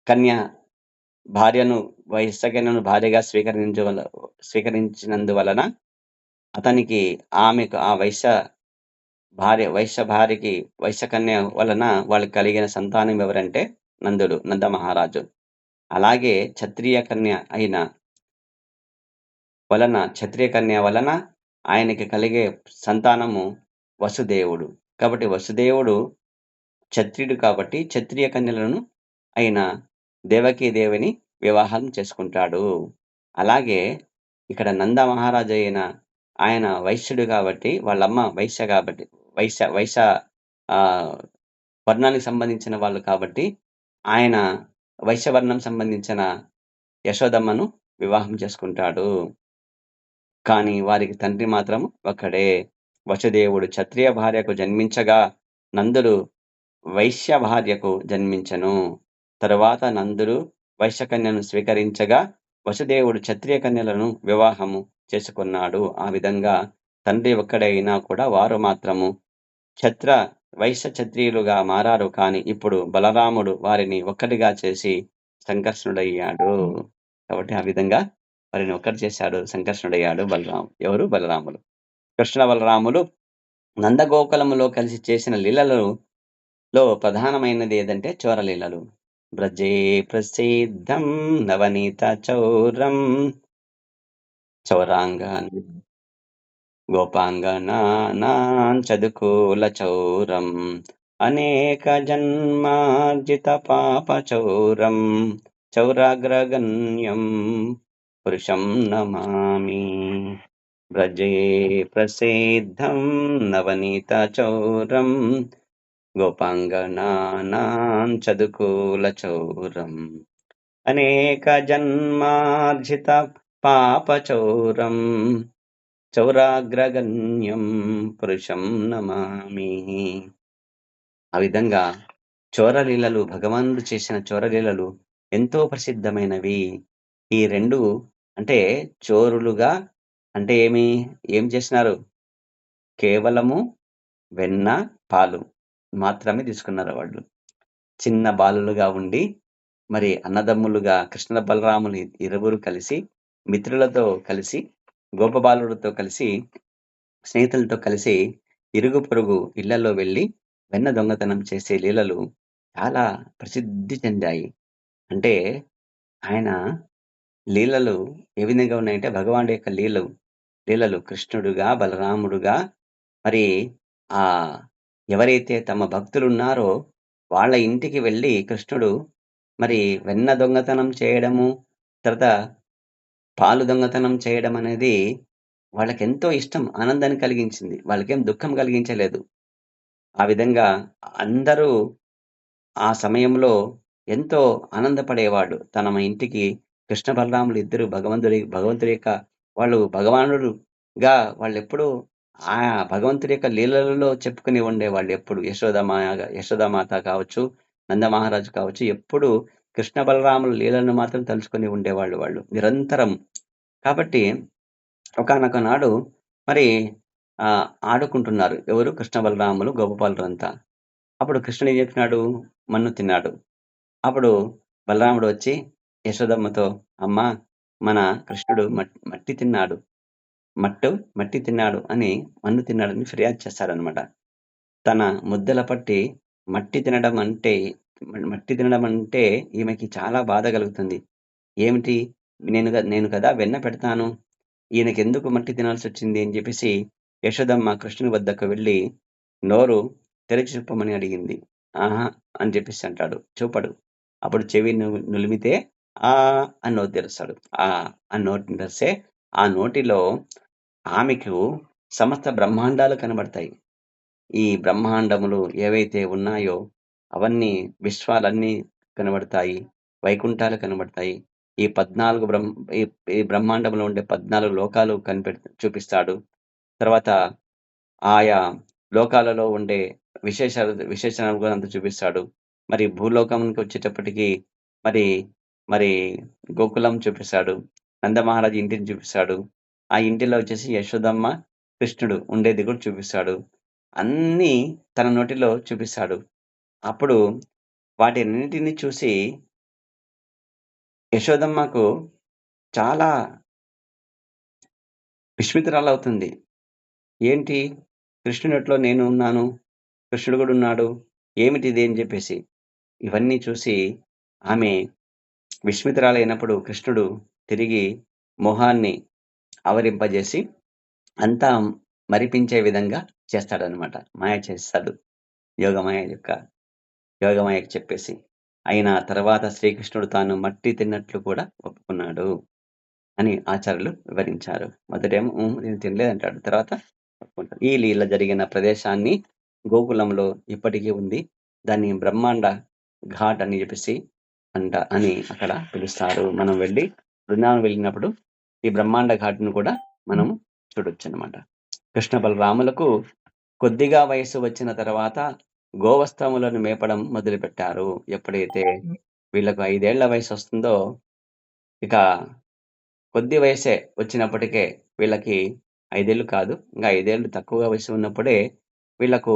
కన్యను భార్యగా స్వీకరించినందువలన అతనికి ఆమెకు ఆ వైశ్య భార్యకి వైశ్య కన్య వలన వాళ్ళకి కలిగిన సంతానం ఎవరంటే నంద మహారాజు. అలాగే క్షత్రియ కన్య వలన ఆయనకి కలిగే సంతానము వసుదేవుడు. కాబట్టి వసుదేవుడు క్షత్రియుడు కాబట్టి క్షత్రియ కన్యలను ఆయన దేవకీదేవిని వివాహం చేసుకుంటాడు. అలాగే ఇక్కడ నంద మహారాజు ఆయన వైశ్యుడు కాబట్టి వాళ్ళమ్మ వైశ్య కాబట్టి వైశ్య ఆహ్, వర్ణానికి సంబంధించిన వాళ్ళు కాబట్టి ఆయన వైశ్య వర్ణం సంబంధించిన యశోదమ్మను వివాహం చేసుకుంటాడు. కానీ వారికి తండ్రి మాత్రం ఒక్కడే. వసుదేవుడు క్షత్రియ భార్యకు జన్మించగా నందుడు వైశ్య భార్యకు జన్మించెను. తరువాత నందుడు వైశ్యకన్యను స్వీకరించగా వసుదేవుడు క్షత్రియ కన్యలను వివాహము చేసుకున్నాడు. ఆ విధంగా తండ్రి ఒక్కడే అయినా కూడా వారు మాత్రము క్షత్ర వైశ్య క్షత్రియులుగా మారారు. కానీ ఇప్పుడు బలరాముడు వారిని ఒక్కటిగా చేసి సంకర్షణుడయ్యాడు. కాబట్టి ఆ విధంగా వారిని ఒక్కటి చేశాడు. సంకర్షణుడయ్యాడు ఎవరు? బలరాములు. కృష్ణ బలరాములు నందగోకులములో కలిసి చేసిన లీలలలో ప్రధానమైనది ఏదంటే చోరలీలలు. బ్రజే ప్రసిద్ధం నవనీత చౌరం చౌరాంగన్ గోపాంగనానాం చదుకూల చౌరం అనేక జన్మార్జిత పాప చౌరం చౌరాగ్రగణ్యం పురుషం నమామి. బ్రజే ప్రసిద్ధం నవనీత చౌరం గోపాంగనానాం చదుకూల చౌరం అనేక జన్మార్జిత పాప చౌరం చౌరాగ్రగణ్యం పురుషం నమామి. ఆ విధంగా చోరలీలలు భగవానుడు చేసిన చోరలీలలు ఎంతో ప్రసిద్ధమైనవి. ఈ 2 అంటే చోరులుగా అంటే ఏం చేసినారు? కేవలము వెన్న, పాలు మాత్రమే తీసుకున్నారు వాళ్ళు. చిన్న బాలులుగా ఉండి మరి అన్నదమ్ములుగా కృష్ణ బలరాములు ఇరువురు కలిసి మిత్రులతో కలిసి గోపబాలులతో కలిసి స్నేహితులతో కలిసి ఇరుగు పొరుగు ఇళ్లలో వెళ్లి వెన్న దొంగతనం చేసే లీలలు చాలా ప్రసిద్ధి చెందాయి. అంటే ఆయన లీలలు ఏ విధంగా ఉన్నాయంటే భగవానుడి యొక్క లీలలు కృష్ణుడుగా, బలరాముడుగా మరి ఎవరైతే తమ భక్తులున్నారో వాళ్ళ ఇంటికి వెళ్లి కృష్ణుడు మరి వెన్న దొంగతనం చేయడము, తర్వాత పాలు దొంగతనం చేయడం అనేది వాళ్ళకెంతో ఇష్టం, ఆనందాన్ని కలిగించింది. వాళ్ళకేం దుఃఖం కలిగించలేదు. ఆ విధంగా అందరూ ఆ సమయంలో ఎంతో ఆనందపడేవాడు. తమ ఇంటికి కృష్ణ బలరాములు ఇద్దరు భగవంతుడి యొక్క వాళ్ళు భగవానుడుగా వాళ్ళెప్పుడూ ఆ భగవంతుడి యొక్క లీలలలో చెప్పుకుని ఉండేవాళ్ళు ఎప్పుడు. యశోదామాత కావచ్చు, నందమహారాజు కావచ్చు, ఎప్పుడు కృష్ణ బలరాముల లీలలను మాత్రం తలుచుకొని ఉండేవాళ్ళు వాళ్ళు నిరంతరం. కాబట్టి ఒకానొక నాడు మరి ఆడుకుంటున్నారు. ఎవరు? కృష్ణ బలరాములు, గోపబాలురంతా. అప్పుడు కృష్ణుడు ఏం చెప్పినాడు? మన్ను తిన్నాడు. అప్పుడు బలరాముడు వచ్చి యశోదమ్మతో, "అమ్మా, మన కృష్ణుడు మట్టి తిన్నాడు. మట్టి తిన్నాడు అని మన్ను తిన్నాడని ఫిర్యాదు చేస్తాడనమాట. తన ముద్దల పట్టి మట్టి తినడం అంటే మట్టి తినడం అంటే ఈమెకి చాలా బాధ కలుగుతుంది. ఏమిటి? నేను కదా వెన్న పెడతాను. ఈయనకెందుకు మట్టి తినాల్సొచ్చింది అని చెప్పేసి యశోదమ్మ కృష్ణుని వద్దకు వెళ్లి నోరు తెరిచి చూపమని అడిగింది. ఆహా! అని చెప్పేసి అంటాడు. చూపడు. అప్పుడు చెవి నులిమితే ఆ అని నోరు తెరుస్తాడు. ఆ అని నోటిని తెరిస్తే ఆ నోటిలో ఆమెకు సమస్త బ్రహ్మాండాలు కనబడతాయి. ఈ బ్రహ్మాండములు ఏవైతే ఉన్నాయో అవన్నీ విశ్వాలన్నీ కనబడతాయి. వైకుంఠాలు కనబడతాయి. ఈ 14 ఈ ఈ బ్రహ్మాండంలో ఉండే 14 లోకాలు చూపిస్తాడు. తర్వాత ఆయా లోకాలలో ఉండే విశేషణాలు కూడా అంతా చూపిస్తాడు. మరి భూలోకంకి వచ్చేటప్పటికి మరి, మరి గోకులం చూపిస్తాడు. నందమహారాజు ఇంటిని చూపిస్తాడు. ఆ ఇంటిలో వచ్చేసి యశోదమ్మ, కృష్ణుడు ఉండేది కూడా చూపిస్తాడు. అన్నీ తన నోటిలో చూపిస్తాడు. అప్పుడు వాటన్నిటిని చూసి యశోదమ్మకు చాలా విస్మితురాలవుతుంది. ఏంటి? కృష్ణుడినొట్లో నేను ఉన్నాను. కృష్ణుడు కూడా ఉన్నాడు. ఏమిటిది అని చెప్పేసి. ఇవన్నీ చూసి ఆమె విస్మితురాలైనప్పుడు కృష్ణుడు తిరిగి మొహాన్ని ఆవరింపజేసి అంతా మరిపించే విధంగా చేస్తాడనమాట. మాయ చేస్తాడు. యోగమాయ యొక్క యోగమాయకు చెప్పేసి. అయిన తర్వాత శ్రీకృష్ణుడు తాను మట్టి తిన్నట్లు కూడా ఒప్పుకున్నాడు అని ఆచార్యులు వివరించారు. మొదటేమో నేను తినలేదంటాడు. తర్వాత ఒప్పుకుంటాడు. ఈ లీల జరిగిన ప్రదేశాన్ని గోకులంలో ఇప్పటికీ ఉంది. దాన్ని బ్రహ్మాండ ఘాట్ అని చెప్పేసి అని అక్కడ పిలుస్తారు. మనం వెళ్లి బృందావనం వెళ్ళినప్పుడు ఈ బ్రహ్మాండ ఘాట్‌ను కూడా మనం చూడొచ్చనమాట. కృష్ణ బలరాములకు కొద్దిగా వయస్సు వచ్చిన తర్వాత గోవత్సములను మేపడం మొదలుపెట్టారు. ఎప్పుడైతే వీళ్ళకు 5 ఏళ్ల వయసొస్తుందో, ఇక కొద్ది వయస్సే వచ్చినప్పటికే వీళ్ళకి 5 ఏళ్ళు కాదు, ఇంకా 5 ఏళ్ళు తక్కువ వయసు ఉన్నప్పుడే వీళ్ళకు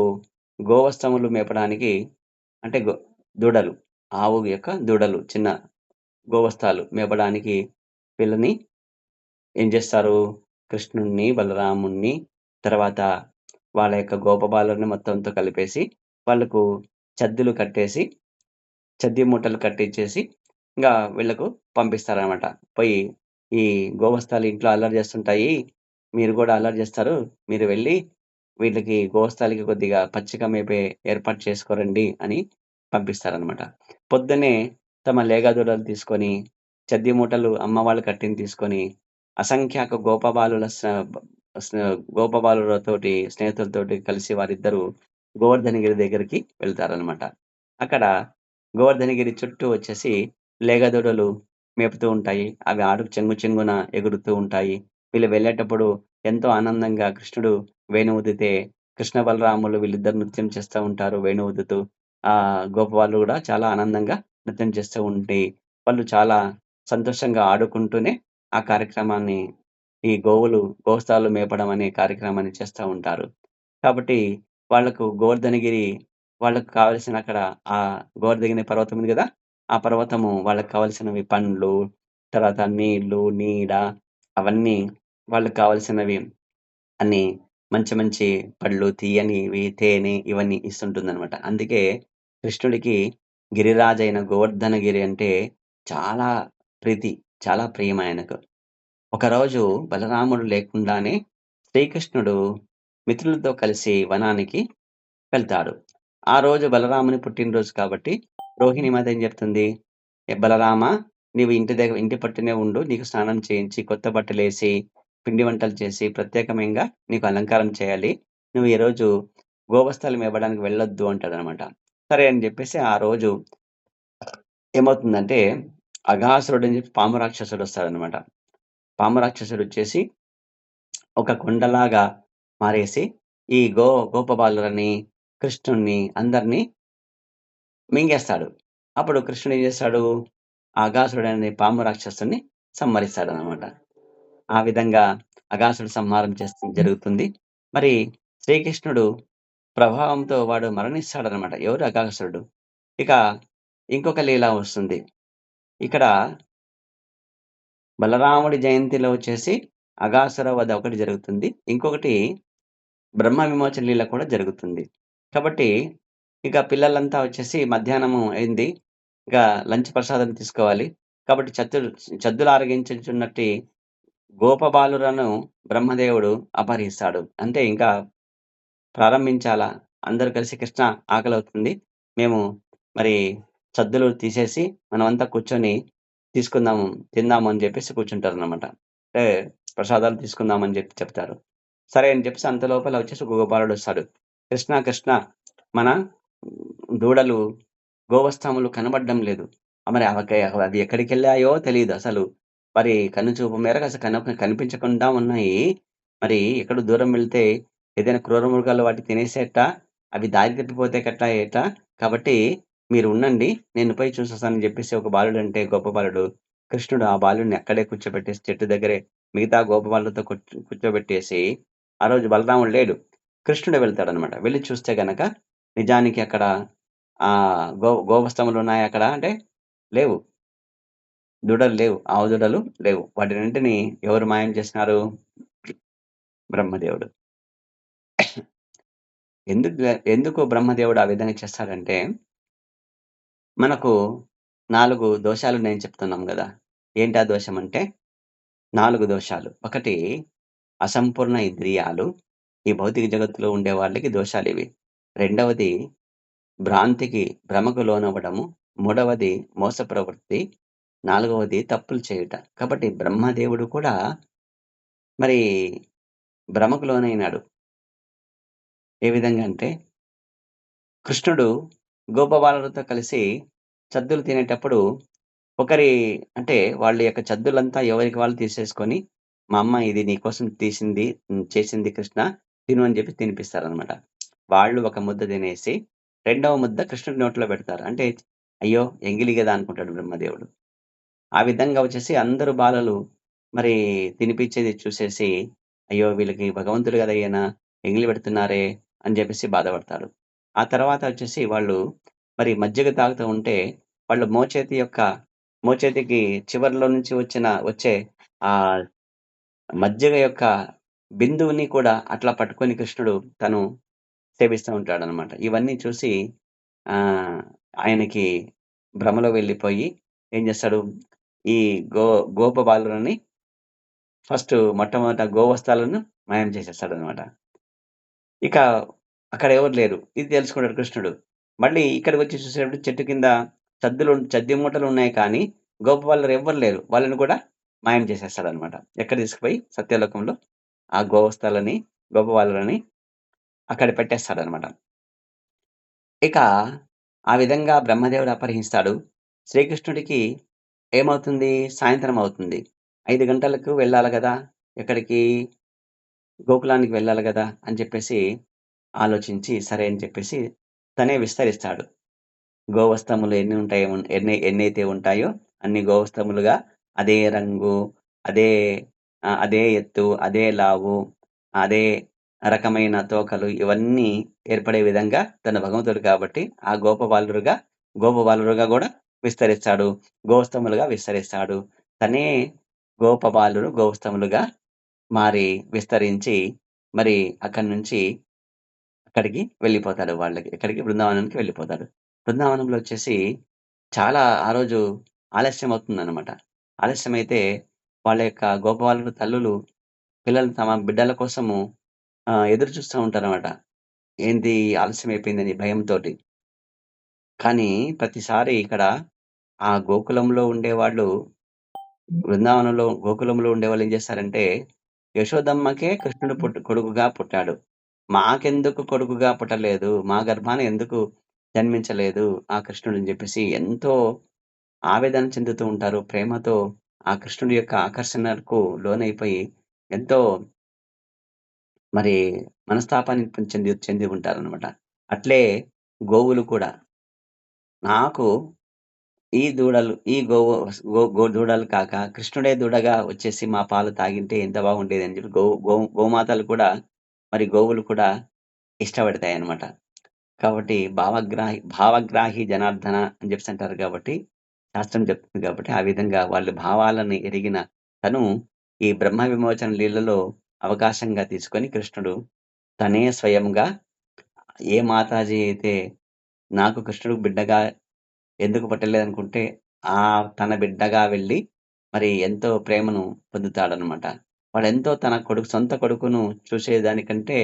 గోవత్సములు మేపడానికి అంటే దూడలు, ఆవు యొక్క దూడలు చిన్న గోవత్సాలు మేపడానికి వీళ్ళని ఏం చేస్తారు? కృష్ణుడిని, బలరాముడిని, తర్వాత వాళ్ళ యొక్క గోపబాలుని మొత్తంతో కలిపేసి వాళ్ళకు చద్దులు కట్టేసి, చద్ది మూటలు కట్టిచ్చేసి ఇంగా వీళ్ళకు పంపిస్తారనమాట. పోయి ఈ గోవత్సాలు ఇంట్లో అల్లరి చేస్తుంటాయి. మీరు గూడా అల్లరి చేస్తారు. మీరు వెళ్లి వీళ్ళకి గోవత్సాలకి కొద్దిగా పచ్చిక మేపే ఏర్పాటు చేసుకోరండి అని పంపిస్తారనమాట. పొద్దున్నే తమ లేగదూడలు తీసుకొని, చద్ది మూటలు అమ్మ వాళ్ళు కట్టింది తీసుకొని, అసంఖ్యాక గోపబాలుల స స్న గోపబాలులతోటి, స్నేహితులతోటి కలిసి వారిద్దరూ గోవర్ధనగిరి దగ్గరికి వెళ్తారనమాట. అక్కడ గోవర్ధనగిరి చుట్టూ వచ్చేసి లేగదూడలు మేపుతూ ఉంటాయి. అవి చెంగు చెంగున ఎగురుతూ ఉంటాయి. వీళ్ళు వెళ్ళేటప్పుడు ఎంతో ఆనందంగా కృష్ణుడు వేణువు ఊదితే, కృష్ణ బలరాములు వీళ్ళిద్దరు నృత్యం చేస్తా ఉంటారు వేణువు ఊదుతూ. గోపబాలులు గూడా చాలా ఆనందంగా నృత్యం చేస్తూ ఉంటే, వాళ్ళు చాలా సంతోషంగా ఆడుకుంటూనే ఆ కార్యక్రమాన్ని ఈ గోవుస్తాలు మేపడం అనే కార్యక్రమాన్ని చేస్తా ఉంటారు. కాబట్టి వాళ్ళకు గోవర్ధనగిరి వాళ్ళకి కావాల్సిన అక్కడ గోవర్ధనగిరి పర్వతం ఉంది గదా! ఆ పర్వతము వాళ్ళకి కావాల్సినవి పండ్లు, తర్వాత నీళ్లు, నీడ అవన్నీ వాళ్ళకి కావాల్సినవి అన్నీ మంచి మంచి పళ్ళు, తియ్యనివి, తేనె ఇవన్నీ ఇస్తుంటుందనమాట. అందుకే కృష్ణుడికి గిరిరాజైన గోవర్ధనగిరి అంటే చాలా ప్రీతి, చాలా ప్రియం ఆయనకు. ఒకరోజు బలరాముడు లేకుండానే శ్రీకృష్ణుడు మిత్రులతో కలిసి వనానికి వెళ్తాడు. ఆ రోజు బలరాముని పుట్టినరోజు కాబట్టి రోహిణీమాత ఏం చెప్తుంది, "ఏ బలరామా! నీవు ఇంటి పట్టునే ఉండు. నీకు స్నానం చేయించి, కొత్త బట్టలేసి, పిండి వంటలు చేసి, ప్రత్యేకమెంగా నీకు అలంకారం చేయాలి. నువ్వు ఈరోజు గోవత్సలు మేపడానికి వెళ్ళొద్దు" అంటాడనమాట. సరే అని జెప్పేసి ఆ రోజు ఏమవుతుందంటే, అఘాసురుడని చెప్పి పాము రాక్షసుడొస్తాడనమాట. పాము రాక్షసుడొచ్చేసి ఒక కొండలాగా మారేసి ఈ గోపబాలురని, కృష్ణుడిని అందరిని మింగేస్తాడు. అప్పుడు కృష్ణుడు ఏం చేస్తాడు? ఆ అఘాసురుడనే పాము రాక్షసుడిని సంహరిస్తాడనమాట. ఆ విధంగా అఘాసురుడు సంహారం జరుగుతుంది. మరి శ్రీకృష్ణుడు ప్రభావంతో వాడు మరణిస్తాడనమాట. ఎవరు? అఘాసురుడు. ఇక ఇంకొక లీల వస్తుంది. ఇక్కడ బలరాముడి జయంతిలో వచ్చేసి అఘాసుర వధ ఒకటి జరుగుతుంది. ఇంకొకటి బ్రహ్మ విమోచన లీల కూడా జరుగుతుంది. కాబట్టి ఇక పిల్లలంతా వచ్చేసి మధ్యాహ్నము అయింది. ఇక లంచ్ ప్రసాదం తీసుకోవాలి. కాబట్టి చద్దులు ఆరగించుచున్నట్టి గోపబాలురను బ్రహ్మదేవుడు అపహరిస్తాడు. అంటే ఇంకా ప్రారంభించాలా? అందరూ కలిసి కృష్ణ ఆకలవుతుంది. మేము మరి సద్దులు తీసేసి మనమంతా కూర్చొని తీసుకుందాము, తిందాము అని జెప్పేసి కూర్చుంటారనమాట. అంటే ప్రసాదాలు తీసుకుందామని చెప్తారు. సరే అని చెప్పేసి అంత లోపల వచ్చేసి ఒక గోపాలుడొస్తాడు. "కృష్ణ కృష్ణ మన దూడలు గోవత్సములు కనబడడం లేదు. మరి అవి ఎక్కడికెళ్ళాయో తెలీదసలు. మరి కనుచూపు మేరకు అసలు కనిపించకుండా ఉన్నాయి. మరి ఎక్కడో దూరం వెళ్తే ఏదైనా క్రూర మృగాలు వాటిని తినేసేట్టా, అవి దారి తప్పిపోతే ఎట్టా? కాబట్టి మీరు ఉండండి. నేను పోయి చూసొస్తానని" జెప్పేసి ఒక బాలుడంటే గొప్ప బాలుడు. కృష్ణుడు ఆ బాలుడిని అక్కడే కూర్చోబెట్టేసి చెట్టు దగ్గరే మిగతా గోపబాలులతో కూర్చోబెట్టేసి, ఆ రోజు బలరాముడు లేడు. కృష్ణుడే వెళ్తాడనమాట. వెళ్లి చూస్తే గనక నిజానికి అక్కడ గోవత్సములున్నాయక్కడ అంటే లేవు. దూడలు లేవు. ఆవు దూడలు లేవు. వాటినన్నింటిని ఎవరు మాయం చేసినారు? బ్రహ్మదేవుడు. ఎందుకు బ్రహ్మదేవుడు ఆ విధంగా చేస్తాడంటే, మనకు 4 దోషాలు నేను చెప్తున్నాం గదా! ఏంటా దోషమంటే 4 దోషాలు. ఒకటి అసంపూర్ణ ఇంద్రియాలు. ఈ భౌతిక జగత్తులో ఉండే వాళ్ళకి దోషాలివి. రెండవది భ్రాంతికి, భ్రమకు లోనవ్వడము. మూడవది మోస ప్రవృత్తి. నాలుగవది తప్పులు చేయుట. కాబట్టి బ్రహ్మదేవుడు కూడా మరి భ్రమకు లోనైనాడు. ఏ విధంగా అంటే, కృష్ణుడు గోపబాలులతో కలిసి చద్దులు తినేటప్పుడు ఒకరి అంటే వాళ్ళ యొక్క చద్దులంతా ఎవరికి వాళ్ళు తీసేసుకొని, మా అమ్మ ఇది నీకోసం చేసింది కృష్ణ తిను అని చెప్పి తినిపిస్తారనమాట. వాళ్ళు ఒక ముద్ద తినేసి, రెండవ ముద్ద కృష్ణుడి నోట్లో పెడతారు. అంటే, అయ్యో! ఎంగిలి గదా అనుకుంటాడు బ్రహ్మదేవుడు. ఆ విధంగా వచ్చేసి అందరూ బాలలు మరి తినిపిచ్చేది చూసేసి, అయ్యో! వీళ్ళకి భగవంతుడు గదా ఈయన ఎంగిలి పెడుతున్నారే అని జెప్పేసి బాధపడతాడు. ఆ తర్వాత వచ్చేసి వాళ్ళు మరి మజ్జిగ తాగుతూ ఉంటే, వాళ్ళు మోచేతికి చివర్లో నుంచి వచ్చే ఆహ్, మజ్జిగ యొక్క బిందువుని కూడా అట్లా పట్టుకొని కృష్ణుడు తను సేవిస్తూ ఉంటాడనమాట. ఇవన్నీ చూసి ఆహ్, ఆయనకి భ్రమలో వెళ్ళిపోయి ఏం జేస్తాడు, ఈ గో గోపబాలులని మొట్టమొదట గోవత్సాలను మాయం చేసేస్తాడనమాట. ఇక అక్కడ ఎవరు లేరు. ఇది తెలుసుకున్నాడు కృష్ణుడు. మళ్ళీ ఇక్కడికొచ్చి చూసేటప్పుడు చెట్టు కింద చద్ది మూటలున్నాయి కానీ, గోపబాలురు ఎవ్వరు లేరు. వాళ్ళని కూడా మాయం చేసేస్తాడనమాట. ఎక్కడ తీసుకుపోయి సత్యలోకంలో ఆ గోవత్సాలని, గోపబాలురని అక్కడ పెట్టేస్తాడనమాట. ఇక ఆ విధంగా బ్రహ్మదేవుడు అపహరిస్తాడు. శ్రీకృష్ణుడికి ఏమవుతుంది? సాయంత్రం అవుతుంది. 5 గంటలకు వెళ్ళాలి గదా! ఎక్కడికి? గోకులానికి వెళ్ళాలి గదా! అని చెప్పేసి ఆలోచించి, సరే అని చెప్పేసి తనే విస్తరిస్తాడు. గోవస్తములు ఎన్నైతే ఉంటాయో అన్ని గోవస్తములుగా అదే రంగు, అదే అదే ఎత్తు, అదే లావు, అదే రకమైన తోకలు ఇవన్నీ ఏర్పడే విధంగా తను భగవంతుడు కాబట్టి ఆ గోపబాలురుగా గూడా విస్తరిస్తాడు. గోవస్తములుగా విస్తరిస్తాడు. తనే గోవస్తములుగా మారి విస్తరించి మరి అక్కడి నుంచి అక్కడికి వెళ్ళిపోతాడు ఎక్కడికి? బృందావనానికి వెళ్ళిపోతాడు. బృందావనంలో వచ్చేసి చాలా ఆ రోజు ఆలస్యం అవుతుందనమాట. ఆలస్యమైతే వాళ్ళ యొక్క గోపబాలుర తల్లులు పిల్లలు తమ బిడ్డల కోసము ఎదురు చూస్తా ఉంటారనమాట. ఏంటి ఆలస్యం అయిపోయిందని భయంతోటి. కానీ ప్రతిసారి ఇక్కడ ఆ గోకులంలో ఉండేవాళ్ళు ఏం చేస్తారంటే, యశోదమ్మకే కృష్ణుడు కొడుకుగా పుట్టాడు. మాకెందుకు కొడుకుగా పుట్టలేదు? మా గర్భాన ఎందుకు జన్మించలేదు ఆ కృష్ణుడు అని జెప్పేసి ఎంతో ఆవేదన చెందుతూ ఉంటారు. ప్రేమతో ఆ కృష్ణుడి యొక్క ఆకర్షణకు లోనైపోయి ఎంతో మరి మనస్తాపానికి చెంది ఉంటారనమాట. అట్లే గోవులు కూడా నాకు ఈ దూడలు ఈ గోవు గో గో దూడలు కాక కృష్ణుడే దూడగా వచ్చేసి మా పాలు తాగింటే ఎంత బాగుండేదని చెప్పి గోమాతలు కూడా మరి గోవులు కూడా ఇష్టపడతాయన్నమాట. కాబట్టి భావగ్రాహి జనార్దన అని చెప్పేసి అంటారు కాబట్టి, శాస్త్రం చెప్తుంది కాబట్టి, ఆ విధంగా వాళ్ళ భావాలను ఎరిగిన తను ఈ బ్రహ్మ విమోచన లీలలో అవకాశంగా తీసుకొని కృష్ణుడు తనే స్వయంగా ఏ మాతాజీ అయితే నాకు కృష్ణుడు బిడ్డగా ఎందుకు పుట్టలేదనుకుంటే, తన బిడ్డగా వెళ్లి మరి ఎంతో ప్రేమను పొందుతాడనమాట. వాడెంతో తన సొంత కొడుకును చూసేదానికంటే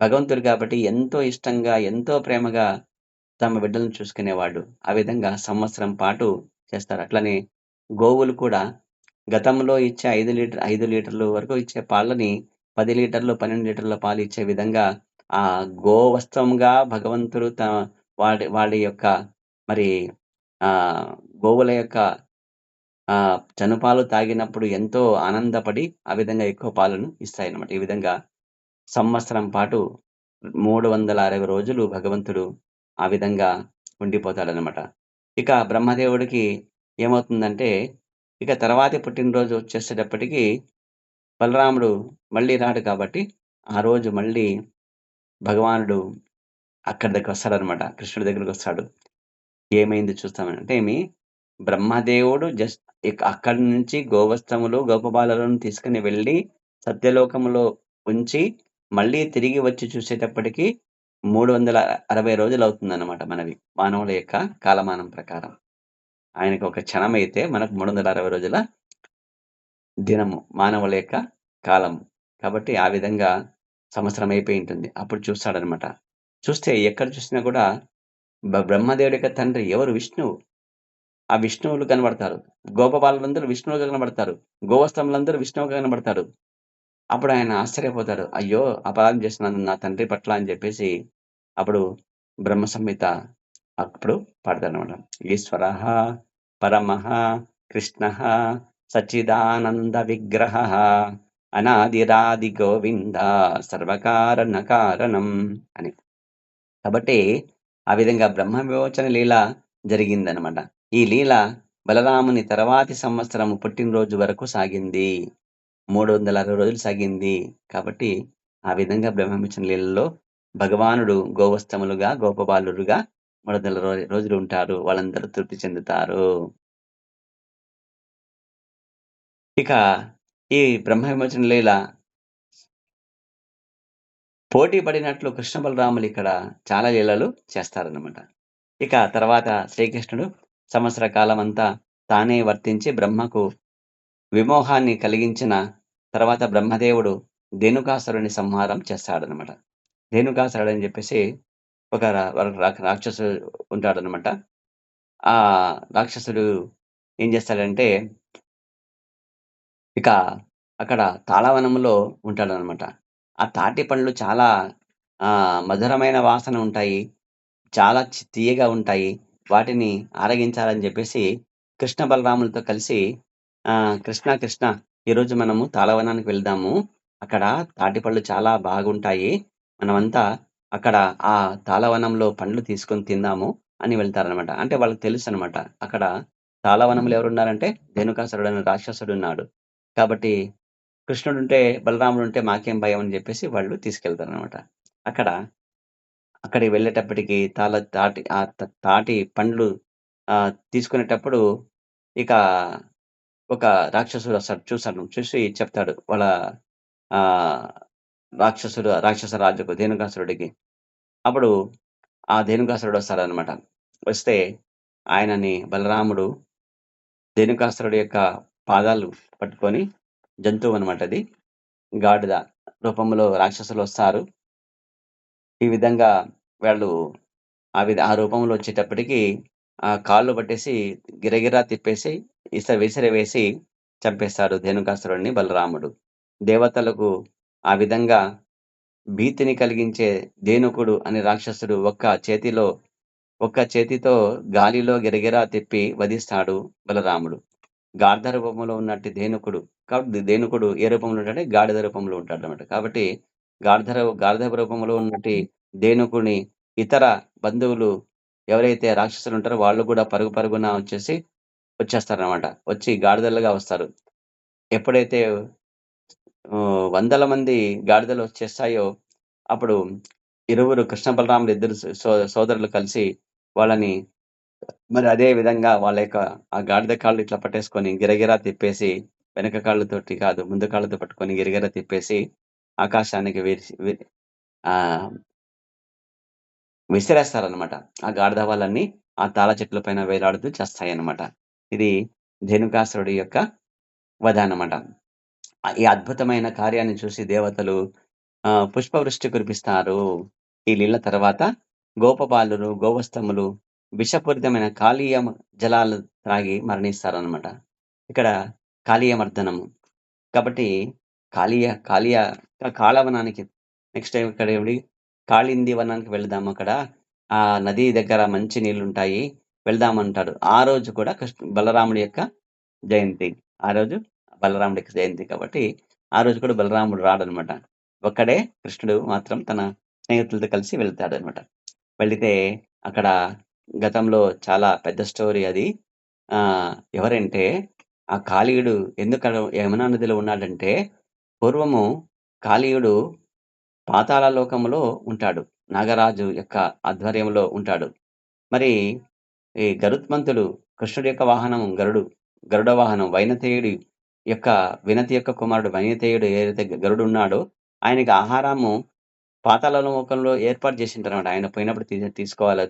భగవంతుడు కాబట్టి ఎంతో ఇష్టంగా, ఎంతో ప్రేమగా తమ బిడ్డలను చూసుకునేవాడు. ఆ విధంగా సంవత్సరం పాటు చేస్తారు. అట్లనే గోవులు కూడా గతంలో ఇచ్చే 5 లీటర్లు వరకు ఇచ్చే పాలని 10 లీటర్లు, 12 లీటర్ల పాలు ఇచ్చే విధంగా ఆ గోవస్త్వంగా భగవంతుడు వాడి యొక్క మరి ఆహ్, గోవుల యొక్క జనుపాలు తాగినప్పుడు ఎంతో ఆనందపడి ఆ విధంగా ఎక్కువ పాలను ఇస్తాయన్నమాట. ఈ విధంగా సంవత్సరం పాటు 360 రోజులు భగవంతుడు ఆ విధంగా ఉండిపోతాడనమాట. ఇక బ్రహ్మదేవుడికి ఏమవుతుందంటే, ఇక తర్వాతి పుట్టినరోజు వచ్చేసేటప్పటికి బలరాముడు మళ్ళీ రాడు కాబట్టి, ఆ రోజు మళ్ళీ భగవానుడు అక్కడి దగ్గరకొస్తాడనమాట. కృష్ణుడి దగ్గరికొస్తాడు. ఏమైంది చూస్తామని. అంటే బ్రహ్మదేవుడు అక్కడి నుంచి గోపబాలులను తీసుకొని వెళ్ళి సత్యలోకములో ఉంచి, మళ్ళీ తిరిగి వచ్చి చూసేటప్పటికి 360 రోజులవుతుందన్నమాట మనవి. మానవుల యొక్క కాలమానం ప్రకారం. ఆయనకి ఒక క్షణమైతే మనకు 360 రోజుల దినము. మానవుల యొక్క కాలము. కాబట్టి ఆ విధంగా సంవత్సరం అయిపోయి ఉంటుంది. అప్పుడు చూస్తాడన్నమాట. చూస్తే ఎక్కడ చూసినా కూడా బ్రహ్మదేవుడి యొక్క తండ్రి ఎవరు? విష్ణువు. ఆ విష్ణువులు కనబడతారు. గోపబాలులందరూ విష్ణువుగా కనబడతారు. గోవత్సములందరూ విష్ణువుగా కనబడతారు. అప్పుడు ఆయన ఆశ్చర్యపోతాడు. అయ్యో! అపరాధం చేస్తున్నాను నా తండ్రి పట్ల అని చెప్పేసి అప్పుడు బ్రహ్మ సంహిత అప్పుడు పాడతాడనమాట. ఈశ్వరః పరమః కృష్ణః సచ్చిదానంద విగ్రహః అనాదిరాది గోవింద సర్వకారణ కారణం అని. కాబట్టి ఆ విధంగా బ్రహ్మ విమోచన లీల జరిగిందనమాట. ఈ లీల బలరాముని తర్వాతి సంవత్సరం పుట్టినరోజు వరకు సాగింది. 360 రోజులు సాగింది. కాబట్టి ఆ విధంగా బ్రహ్మ విమోచన లీలలో భగవానుడు గోవత్సములుగా, గోపబాలురుగా 360 రోజులు ఉంటారు. వాళ్ళందరూ తృప్తి చెందుతారు. ఇక ఈ బ్రహ్మ విమోచన లీల పోటీ పడినట్లు కృష్ణ బలరాములు ఇక్కడ చాలా లీలలు చేస్తారన్నమాట. ఇక తర్వాత శ్రీకృష్ణుడు సంవత్సర కాలమంతా తానే వర్తించి బ్రహ్మకు విమోహాన్ని కలిగించిన తర్వాత బ్రహ్మదేవుడు ధేనుకాసురుని సంహారం చేస్తాడనమాట. ధేనుకాసురుడని జెప్పేసి ఒక రాక్షసుడు ఉంటాడనమాట. ఆ రాక్షసుడు ఏం జేస్తాడంటే, ఇక అక్కడ తాళవనంలో ఉంటాడనమాట. ఆ తాటి పండ్లు చాలా మధురమైన వాసన ఉంటాయి. చాలా తియ్యగా ఉంటాయి. వాటిని ఆరగించాలని జెప్పేసి కృష్ణ బలరాములతో కలిసి కృష్ణ కృష్ణ ఈరోజు మనము తాళవనానికి వెళ్దాము. అక్కడ తాటిపళ్ళు చాలా బాగుంటాయి. మనమంతా అక్కడ ఆ తాళవనంలో పండ్లు తీసుకొని తిందాము అని వెళ్తారనమాట. అంటే వాళ్ళకి తెలుసనమాట. అక్కడ తాళవనంలో ఎవరున్నారంటే ధేనుకాసురుడనే రాక్షసుడున్నాడు. కాబట్టి కృష్ణుడుంటే, బలరాముడుంటే మాకేం భయం అని జెప్పేసి వాళ్ళు తీసుకెళ్తారనమాట. అక్కడ అక్కడికి వెళ్ళేటప్పటికి తాటి పండ్లు తీసుకునేటప్పుడు ఇక ఒక రాక్షసుడొస్తాడు. చూసి చెప్తాడు. వాళ్ళ ఆహ్, రాక్షస రాజుకు ధేనుకాసురుడికి. అప్పుడు ఆ ధేనుకాసురుడొస్తాడనమాట. వస్తే ఆయనని బలరాముడు ధేనుకాసురుడి యొక్క పాదాలు పట్టుకొని జంతువనమాట అది. గాడిద రూపంలో రాక్షసులొస్తారు. ఈ విధంగా వాళ్ళు ఆ రూపంలో వచ్చేటప్పటికి కాళ్ళు పట్టేసి గిరగిరా తిప్పేసి విసిరివేసి చంపేస్తాడు ధేనుకాసురుడిని బలరాముడు. దేవతలకు ఆ విధంగా భీతిని కలిగించే ధేనుకుడు అనే రాక్షసుడు ఒక్క చేతితో గాలిలో గిరగిరా తిప్పి వధిస్తాడు బలరాముడు. గాడిద రూపంలో ఉన్నట్టి ధేనుకుడు. కాబట్టి ధేనుకుడు ఏ రూపంలో ఉంటాడంటే గాడిద రూపంలో ఉంటాడనమాట. కాబట్టి గాడిద రూపంలో ఉన్నట్టి ధేనుకుని ఇతర బంధువులు ఎవరైతే రాక్షసులుంటారో వాళ్ళు కూడా పరుగు పరుగున వచ్చేస్తారనమాట. వచ్చి గాడిదలుగా వస్తారు. ఎప్పుడైతే వందల మంది గాడిదలొచ్చేస్తాయో అప్పుడు ఇరువురు కృష్ణ బలరాములు ఇద్దరు సోదరులు కలిసి వాళ్ళని మరి అదే విధంగా వాళ్ళ యొక్క ఆ గాడిద కాళ్ళు ఇట్లా పట్టేసుకొని గిరగిరా తిప్పేసి, వెనక కాళ్ళతోటి కాదు ముందు కాళ్ళతో పట్టుకొని గిరగిరా తిప్పేసి ఆకాశానికి ఆహ్, విసిరేస్తారనమాట. ఆ గాడిద వాళ్ళన్నీ ఆ తాళ చెట్ల పైన వేలాడుతూ చస్తాయన్నమాట. ఇది ధేనుకాసురుడి యొక్క వధ అన్నమాట. ఈ అద్భుతమైన కార్యాన్ని చూసి దేవతలు పుష్పవృష్టి కురిపిస్తారు. ఈ లీల తర్వాత గోపబాలురు, గోవత్సములు విషపూరితమైన కాళీయ జలాలు త్రాగి మరణిస్తారనమాట. ఇక్కడ కాళీయ మర్దనము. కాబట్టి కాళీయ కాలవనానికి నెక్స్ట్ టైమ్ ఇక్కడ ఏమిటి కాళింది వనానికి వెళ్దాం. అక్కడ ఆ నది దగ్గర మంచి నీళ్లుంటాయి. వెళ్దామంటాడు. ఆ రోజు కూడా బలరాముడి యొక్క జయంతి. ఆ రోజు బలరాముడికి జయంతి కాబట్టి, ఆ రోజు కూడా బలరాముడు రాడనమాట. ఒక్కడే కృష్ణుడు మాత్రం తన స్నేహితులతో కలిసి వెళ్తాడనమాట. వెళితే అక్కడ గతంలో చాలా పెద్ద స్టోరీ అది. ఎవరంటే ఆ కాళీయుడు ఎందుకడ యమునా నదిలో ఉన్నాడంటే, పూర్వము కాళీయుడు పాతాళ లోకములో ఉంటాడు. నాగరాజు యొక్క ఆధ్వర్యంలో ఉంటాడు. మరి ఈ గరుత్మంతుడు కృష్ణుడి యొక్క వాహనం గరుడ వాహనం వైనతేయుడి యొక్క వినతి యొక్క కుమారుడు వైనతేయుడు ఏదైతే గరుడున్నాడో, ఆయనకి ఆహారము పాతాళ లోకంలో ఏర్పాటు చేసింటారన్నమాట. ఆయన పోయినప్పుడు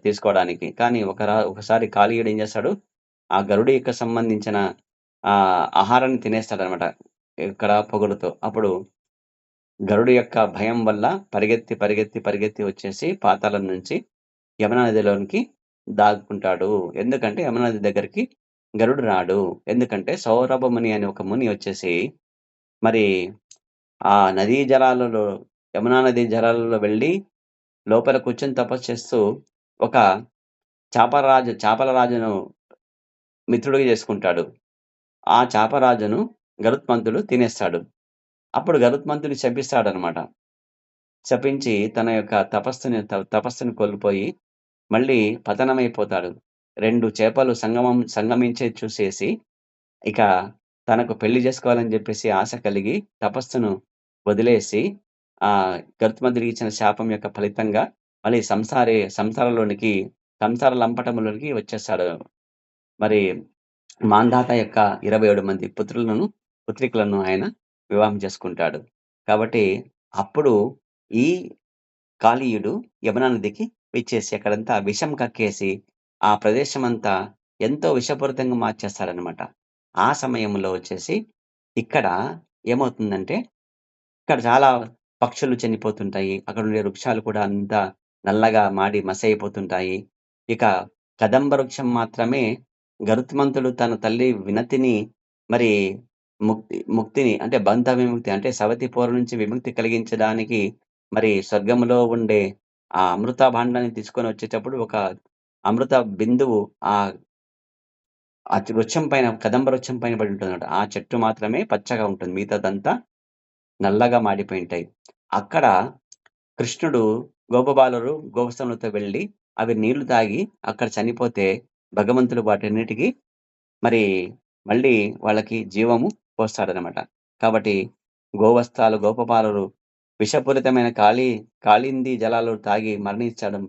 తీసుకోవడానికి. కానీ ఒకసారి కాళీయుడు ఏం చేస్తాడు, ఆ గరుడు యొక్క సంబంధించిన ఆహారాన్ని తినేస్తాడన్నమాట. ఇక్కడ పొగరుతో. అప్పుడు గరుడు యొక్క భయం వల్ల పరిగెత్తి వచ్చేసి పాతాళం నుంచి యమునా నదిలోనికి దాక్కుంటాడు. ఎందుకంటే యమునా నది దగ్గరికి గరుడు రాడు. ఎందుకంటే సౌరభ ముని అనే ఒక ముని వచ్చేసి మరి ఆ నదీ జలాలలో యమునా నదీ జలాలలో వెళ్లి లోపల కూర్చొని తపస్సు చేస్తూ ఒక చేపల రాజును మిత్రుడిగా చేసుకుంటాడు. ఆ చేపరాజును గరుత్మంతుడు తినేస్తాడు. అప్పుడు గరుత్మంతుడు శపిస్తాడనమాట. శపించి తన యొక్క తపస్సుని కోల్పోయి మళ్ళీ పతనమైపోతాడు. 2 చేపలు సంగమించేది చూసేసి ఇక తనకు పెళ్లి జేసుకోవాలని జెప్పేసి ఆశ కలిగి తపస్సును వదిలేసి గరుత్మంతుడికి ఇచ్చిన శాపం యొక్క ఫలితంగా మళ్ళీ సంసార లంపటంలోనికి వచ్చేస్తాడు. మరి మాంధాత యొక్క 27 మంది పుత్రికలను ఆయన వివాహం చేసుకుంటాడు. కాబట్టి అప్పుడు ఈ కాళీయుడు యమునా నదికి విచ్చేసి అక్కడంతా విషం కక్కేసి, ఆ ప్రదేశమంతా ఎంతో విషపూరితంగా మార్చేస్తాడనమాట. ఆ సమయంలో వచ్చేసి ఇక్కడ ఏమవుతుందంటే, ఇక్కడ చాలా పక్షులు చనిపోతుంటాయి. అక్కడుండే వృక్షాలు కూడా అంతా నల్లగా మాడి మసైపోతుంటాయి. ఇక కదంబ వృక్షం మాత్రమే గరుత్మంతుడు తన తల్లి వినతిని మరి ముక్తిని అంటే బంధ విముక్తి అంటే సవతి పోరు నుంచి విముక్తి కలిగించడానికి మరి స్వర్గంలో ఉండే ఆ అమృత భాండాన్ని తీసుకొనొచ్చేటప్పుడు ఒక అమృత బిందువు ఆహ్, ఆ వృక్షం పైన కదంబ వృక్షం పైన పడి ఉంటుందన్నమాట. ఆ చెట్టు మాత్రమే పచ్చగా ఉంటుంది. మిగతాదంతా నల్లగా మాడిపోయుంటాయి. అక్కడ కృష్ణుడు గోపస్థానులతో వెళ్లి అవి నీళ్లు తాగి అక్కడ చనిపోతే భగవంతుడు వాటన్నిటికి మరి మళ్ళీ వాళ్ళకి జీవము పోస్తాడనమాట. కాబట్టి గోపబాలురు విషపూరితమైన కాళింది జలాలు తాగి మరణించడం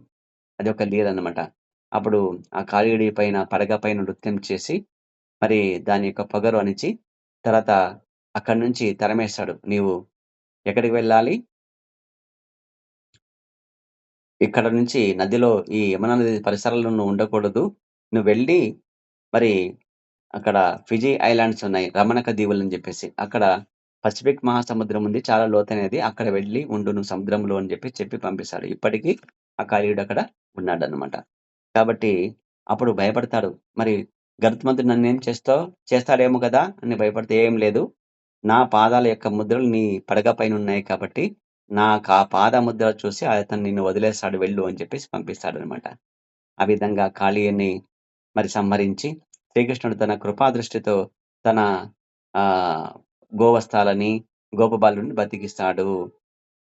అదొక లీలనమాట. అప్పుడు ఆ కాళీయుడి పైన పడగ పైన నృత్యం చేసి, మరి దాని యొక్క పొగరు అణిచి, తర్వాత అక్కడి నుంచి తరిమేస్తాడు. నీవు ఎక్కడికి వెళ్ళాలి? ఇక్కడ నుంచి నదిలో ఈ యమునా నది పరిసరాల్లో నువ్వు ఉండకూడదు. నువ్వు వెళ్ళి మరి అక్కడ ఫిజీ ఐలాండ్స్ ఉన్నాయి. రమణక దీవులని జెప్పేసి. అక్కడ పసిఫిక్ మహాసముద్రం ఉంది. చాలా లోతైనది. అక్కడ వెళ్లి ఉండు నువ్వు సముద్రంలో అని చెప్పి పంపిస్తాడు. ఇప్పటికి ఆ కాళీయుడు అక్కడ ఉన్నాడన్నమాట. కాబట్టి అప్పుడు భయపడతాడు. మరి గరుత్మంతుడు నన్నేం చేస్తాడేమో గదా! అని భయపడితే ఏం లేదు. నా పాదాల యొక్క ముద్రలు నీ పడగ పైనున్నాయి కాబట్టి, నాకా పాద ముద్ర చూసి అతను నిన్ను వదిలేస్తాడు వెళ్ళు అని చెప్పేసి పంపిస్తాడనమాట. ఆ విధంగా కాళీయుడిని మరి సంహరించి, శ్రీకృష్ణుడు తన కృపాదృష్టితో తన ఆహ్, గోవత్సాలని, గోపబాలుడిని బతికిస్తాడు.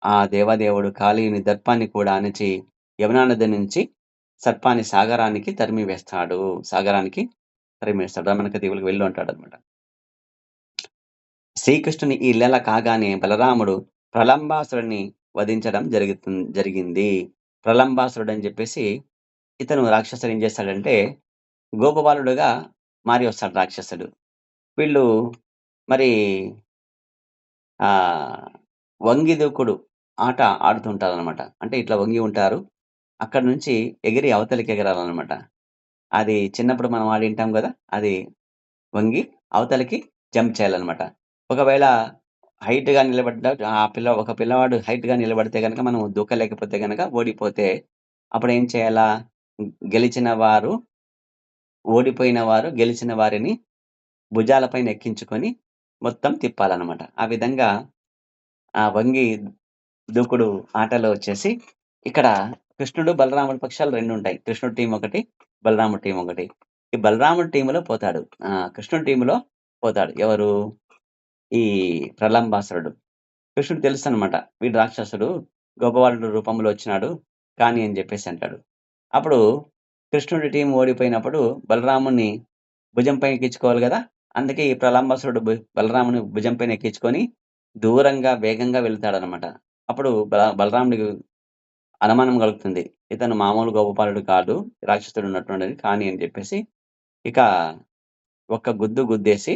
ఆ దేవదేవుడు కాళీయుని దర్పాన్ని కూడా అణచి, యమునా నది నుంచి సర్పాన్ని సాగరానికి తరిమేస్తాడు. రమణక దీవులకు వెళ్ళు అంటాడనమాట. శ్రీకృష్ణుని ఈ లీల కాగానే బలరాముడు ప్రలంబాసురుడిని వధించడం జరిగింది. ప్రలంబాసురుడని జెప్పేసి ఇతను రాక్షసుడు ఏం చేస్తాడంటే, గోపబాలుడుగా మారి వస్తాడు రాక్షసుడు. వీళ్ళు మరి ఆహ్, వంగి దూకుడు ఆట ఆడుతుంటారనమాట. అంటే ఇట్లా వంగి ఉంటారు. అక్కడి నుంచి ఎగిరి అవతలికి ఎగరాలనమాట. అది చిన్నప్పుడు మనం ఆడింటాం గదా! అది వంగి అవతలకి జంప్ చేయాలనమాట. ఒకవేళ హైట్‌గా నిలబడ్డ ఒక పిల్లవాడు హైట్‌గా నిలబడితే గనక మనం దూకలేకపోతే గనక ఓడిపోతే అప్పుడేం చేయాలా? గెలిచిన వారు, ఓడిపోయిన వారు గెలిచిన వారిని భుజాల పైన ఎక్కించుకొని మొత్తం తిప్పాలనమాట. ఆ విధంగా ఆ వంగి దూకుడు ఆటలో వచ్చేసి ఇక్కడ కృష్ణుడు, బలరాముడి పక్షాలు 2 ఉంటాయి. కృష్ణుడి టీమ్ ఒకటి, బలరాముడి టీమ్ ఒకటి. ఈ బలరాముడి టీమ్‌లో పోతాడు. కృష్ణుడి టీమ్‌లో పోతాడు. ఎవరు? ఈ ప్రలంబాసురుడు. కృష్ణుడికి తెలుసనమాట. వీడు రాక్షసుడు. గోపబాలుడు రూపంలో వచ్చినాడు. కానీ అని జెప్పేసి అంటాడు. అప్పుడు కృష్ణుడి టీమ్ ఓడిపోయినప్పుడు బలరాముడిని భుజం పైన ఎక్కించుకోవాలి గదా! అందుకే ఈ ప్రలంబాసురుడు బలరాముని భుజం పైన ఎక్కించుకొని దూరంగా వేగంగా వెళ్తాడనమాట. అప్పుడు బలరాముడికి అనుమానం కలుగుతుంది. ఇతను మామూలు గోపబాలుడు కాదు. రాక్షసుడు ఉన్నట్టున్నది కానీ అని జెప్పేసి ఇక ఒక్క గుద్దు గుద్దేసి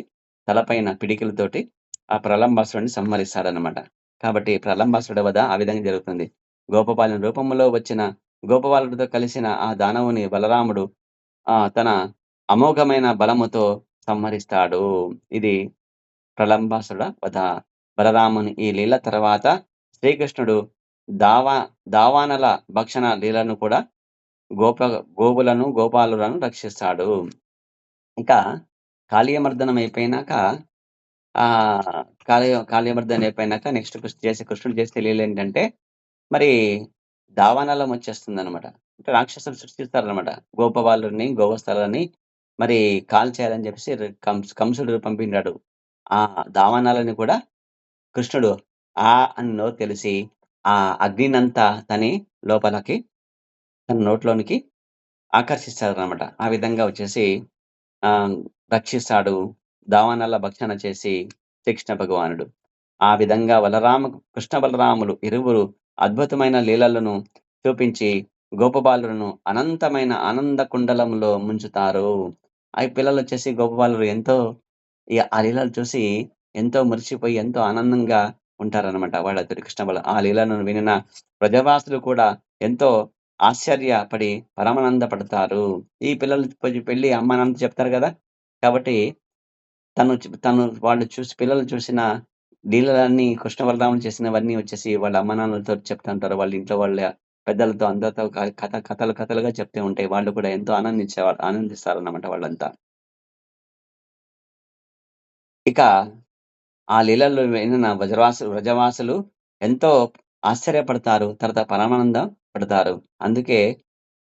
తలపైన పిడికిలితోటి ఆ ప్రలంబాసురుడిని సంహరిస్తాడనమాట. కాబట్టి ప్రలంబాసురుడి వధ ఆ విధంగా జరుగుతుంది. గోపబాలుని రూపంలో వచ్చిన గోపబాలుడితో కలిసిన ఆ దానవుని బలరాముడు తన అమోఘమైన బలముతో సంహరిస్తాడు. ఇది ప్రలంబాసురుడ వధ. బలరాముని ఈ లీల తర్వాత శ్రీకృష్ణుడు దావా దావానల భక్షణ లీలను కూడా గోప గోవులను, గోపాలులను రక్షిస్తాడు. ఇక కాళీయమర్దనం అయిపోయినాక కాళీయమర్దనం అయిపోయినాక నెక్స్ట్ కృష్ణుడు చేసే లీలేంటంటే, మరి దావానలం వచ్చేస్తుందనమాట. అంటే రాక్షసులు సృష్టిస్తారనమాట. గోపబాలుడిని, గోవత్సలని మరి కాల్చేయాలని చెప్పేసి కంసుడు పంపినాడు. ఆ దావానలని కూడా కృష్ణుడు అని నోరు తెలిసి, ఆ అగ్నినంతా లోపలికి తన నోట్లోనికి ఆకర్షిస్తాడనమాట. ఆ విధంగా వచ్చేసి ఆహ్, రక్షిస్తాడు. దావానల భక్షణ చేసి శ్రీకృష్ణ భగవానుడు. ఆ విధంగా కృష్ణ బలరాములు ఇరువురు అద్భుతమైన లీలలను చూపించి గోపబాలులను అనంతమైన ఆనంద కుండలంలో ముంచుతారు. ఆ పిల్లలొచ్చేసి గోపబాలురు ఎంతో ఆ లీలలు చూసి ఎంతో మురిసిపోయి ఎంతో ఆనందంగా ఉంటారనమాట. వాళ్ళతోటి ఆ లీలలను వినిన ప్రజావాసులు కూడా ఎంతో ఆశ్చర్యపడి పరమానంద పడతారు. ఈ పిల్లలు వెళ్లి అమ్మా, నాన్నతో చెప్తారు గదా! కాబట్టి వాళ్ళు పిల్లలు చూసిన లీలలన్నీ కృష్ణ బలరాములు చేసినవన్నీ వచ్చేసి వాళ్ళ అమ్మానాన్నలతో చెప్తుంటారు. వాళ్ళ ఇంట్లో వాళ్ళ పెద్దలతో అందరితో కథలుగా చెప్తూ ఉంటే వాళ్ళు కూడా ఎంతో ఆనందిస్తారన్నమాట వాళ్ళంతా. ఇక ఆ లీలలు వినిన వ్రజవాసులు ఎంతో ఆశ్చర్యపడతారు. తర్వాత పరమానందం పడతారు. అందుకే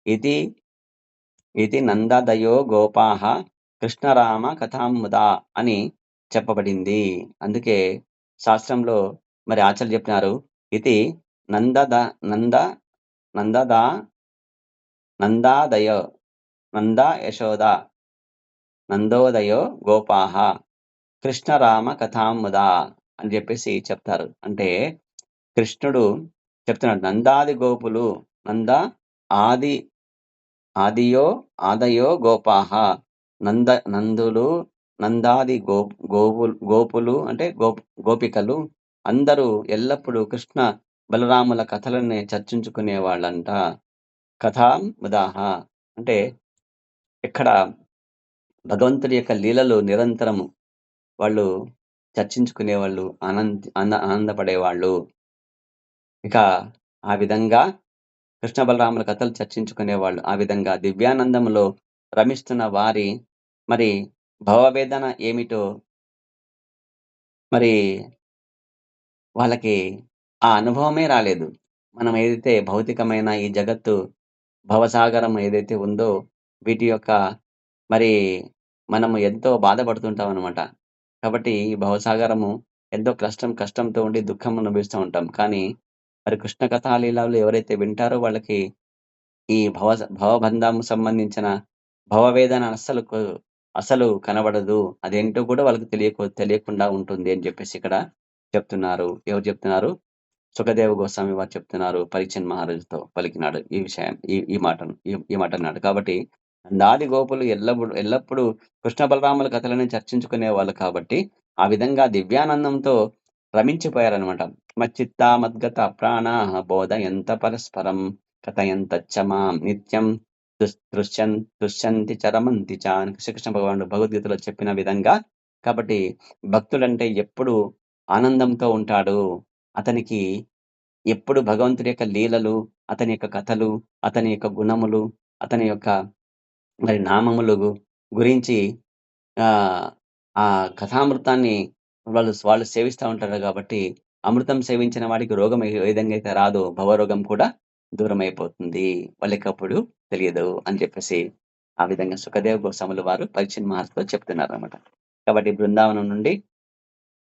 ఇది ఇది నందదయో గోపాః కృష్ణరామ కథాముదా అని చెప్పబడింది. అందుకే శాస్త్రంలో మరి ఆచార్యులు చెప్పినారు. ఇది నందద నంద నందదా నందాదయో నంద యశోద నందోదయో గోపాః కృష్ణరామ కథాముదా అని చెప్పేసి చెప్తారు. అంటే కృష్ణుడు చెప్తున్నాడు. నందాది గోపులు నంద ఆది ఆదయో గోపాః నందులు నందాది గోపులు అంటే గోపికలు అందరూ ఎల్లప్పుడూ కృష్ణ బలరాముల కథలనే చర్చించుకునేవాళ్ళంట. కథాముదాః అంటే ఇక్కడ భగవంతుడి యొక్క లీలలు నిరంతరము వాళ్ళు చర్చించుకునేవాళ్ళు. ఆనందపడేవాళ్ళు. ఇక ఆ విధంగా కృష్ణ బలరాముల కథలు చర్చించుకునేవాళ్ళు. ఆ విధంగా దివ్యానందములో రమిస్తున్న వారి మరి భవవేదన ఏమిటో మరి వాళ్ళకి ఆ అనుభవమే రాలేదు. మనం ఏదైతే భౌతికమైన ఈ జగత్తు భవసాగరం ఏదైతే ఉందో వీటి యొక్క మరి మనము ఎంతో బాధపడుతుంటామనమాట. కాబట్టి ఈ భవసాగరము ఎంతో కష్టంతో ఉండి దుఃఖం అనుభవిస్తూ ఉంటాం. కానీ మరి కృష్ణ కథా లీలలు ఎవరైతే వింటారో వాళ్ళకి ఈ భవబంధం సంబంధించిన భవవేదన అసలు కనబడదు. అదేంటో కూడా వాళ్ళకి తెలియకుండా ఉంటుంది అని చెప్పేసి ఇక్కడ చెప్తున్నారు. ఎవరు చెప్తున్నారు? సుఖదేవ గోస్వామి వారు చెప్తున్నారు. పరీక్షణ్ మహారాజుతో పలికినాడు ఈ విషయం ఈ మాటను ఈ మాట అన్నాడు. కాబట్టి నాది గోపులు ఎల్లప్పుడూ కృష్ణ బలరాముల కథలను చర్చించుకునేవాళ్ళు కాబట్టి, ఆ విధంగా దివ్యానందంతో రమించిపోయారనమాట. మచ్చిత్తా మద్గత ప్రాణాః బోధయంత పరస్పరం కథయంతచ్చ మాం నిత్యం తుష్యంతి చరమంతి చ అని శ్రీకృష్ణ భగవానుడు భగవద్గీతలో చెప్పిన విధంగా కాబట్టి భక్తుడంటే ఎప్పుడు ఆనందంతో ఉంటాడు. అతనికి ఎప్పుడు భగవంతుడి యొక్క లీలలు, అతని యొక్క కథలు, అతని యొక్క గుణములు, అతని యొక్క మరి నామములు గురించి ఆహ్, ఆ కథామృతాన్ని వాళ్ళు సేవిస్తా ఉంటారు కాబట్టి, అమృతం సేవించిన వాడికి రోగం ఏ విధంగా అయితే రాదో, భవరోగం కూడా దూరమైపోతుంది. వాళ్ళకప్పుడు తెలియదు అని చెప్పేసి, ఆ విధంగా సుఖదేవ్ గోస్వాముల వారు పరీక్షిత్ మహర్షితో చెప్తున్నారనమాట. కాబట్టి బృందావనం నుండి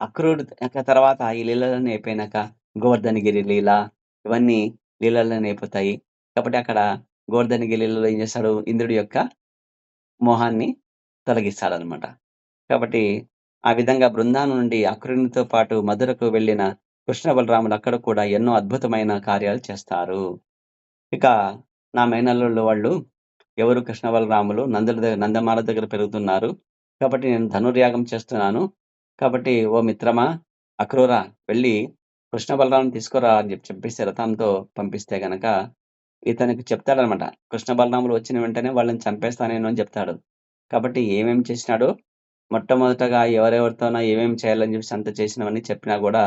అక్రూరుడు తర్వాత ఈ లీలలన్నీ అయిపోయినాక గోవర్ధనగిరి లీల ఇవన్నీ లీలల్లోనే అయిపోతాయి. కాబట్టి అక్కడ గోవర్ధనగిరిలో ఏం చేస్తాడు? ఇంద్రుడి యొక్క మోహాన్ని తొలగిస్తాడనమాట. కాబట్టి ఆ విధంగా బృందావనం నుండి అక్రూరునితో పాటు మధురకు వెళ్ళిన కృష్ణ బలరాములు అక్కడ కూడా ఎన్నో అద్భుతమైన కార్యాలు చేస్తారు. ఇక నా మేనల్లుళ్ళు వాళ్ళు ఎవరు కృష్ణ బలరాములు నందమాల దగ్గర పెరుగుతున్నారు. కాబట్టి నేను ధనుర్యాగం చేస్తున్నాను. కాబట్టి ఓ మిత్రమా అక్రూర వెళ్ళి కృష్ణ బలరాముని తీసుకురా అని చెప్పేసి రథంతో పంపిస్తే గనక ఇతనికి చెప్తాడనమాట. కృష్ణ బలరాములు వచ్చిన వెంటనే వాళ్ళని చంపేస్తా నేను అని చెప్తాడు. కాబట్టి ఏమేమి చేసినాడో మొట్టమొదటగా ఎవరెవరితోనో ఏమేమి చేయాలని చెప్పేసి అంత చేసినవన్నీ చెప్పినా గూడా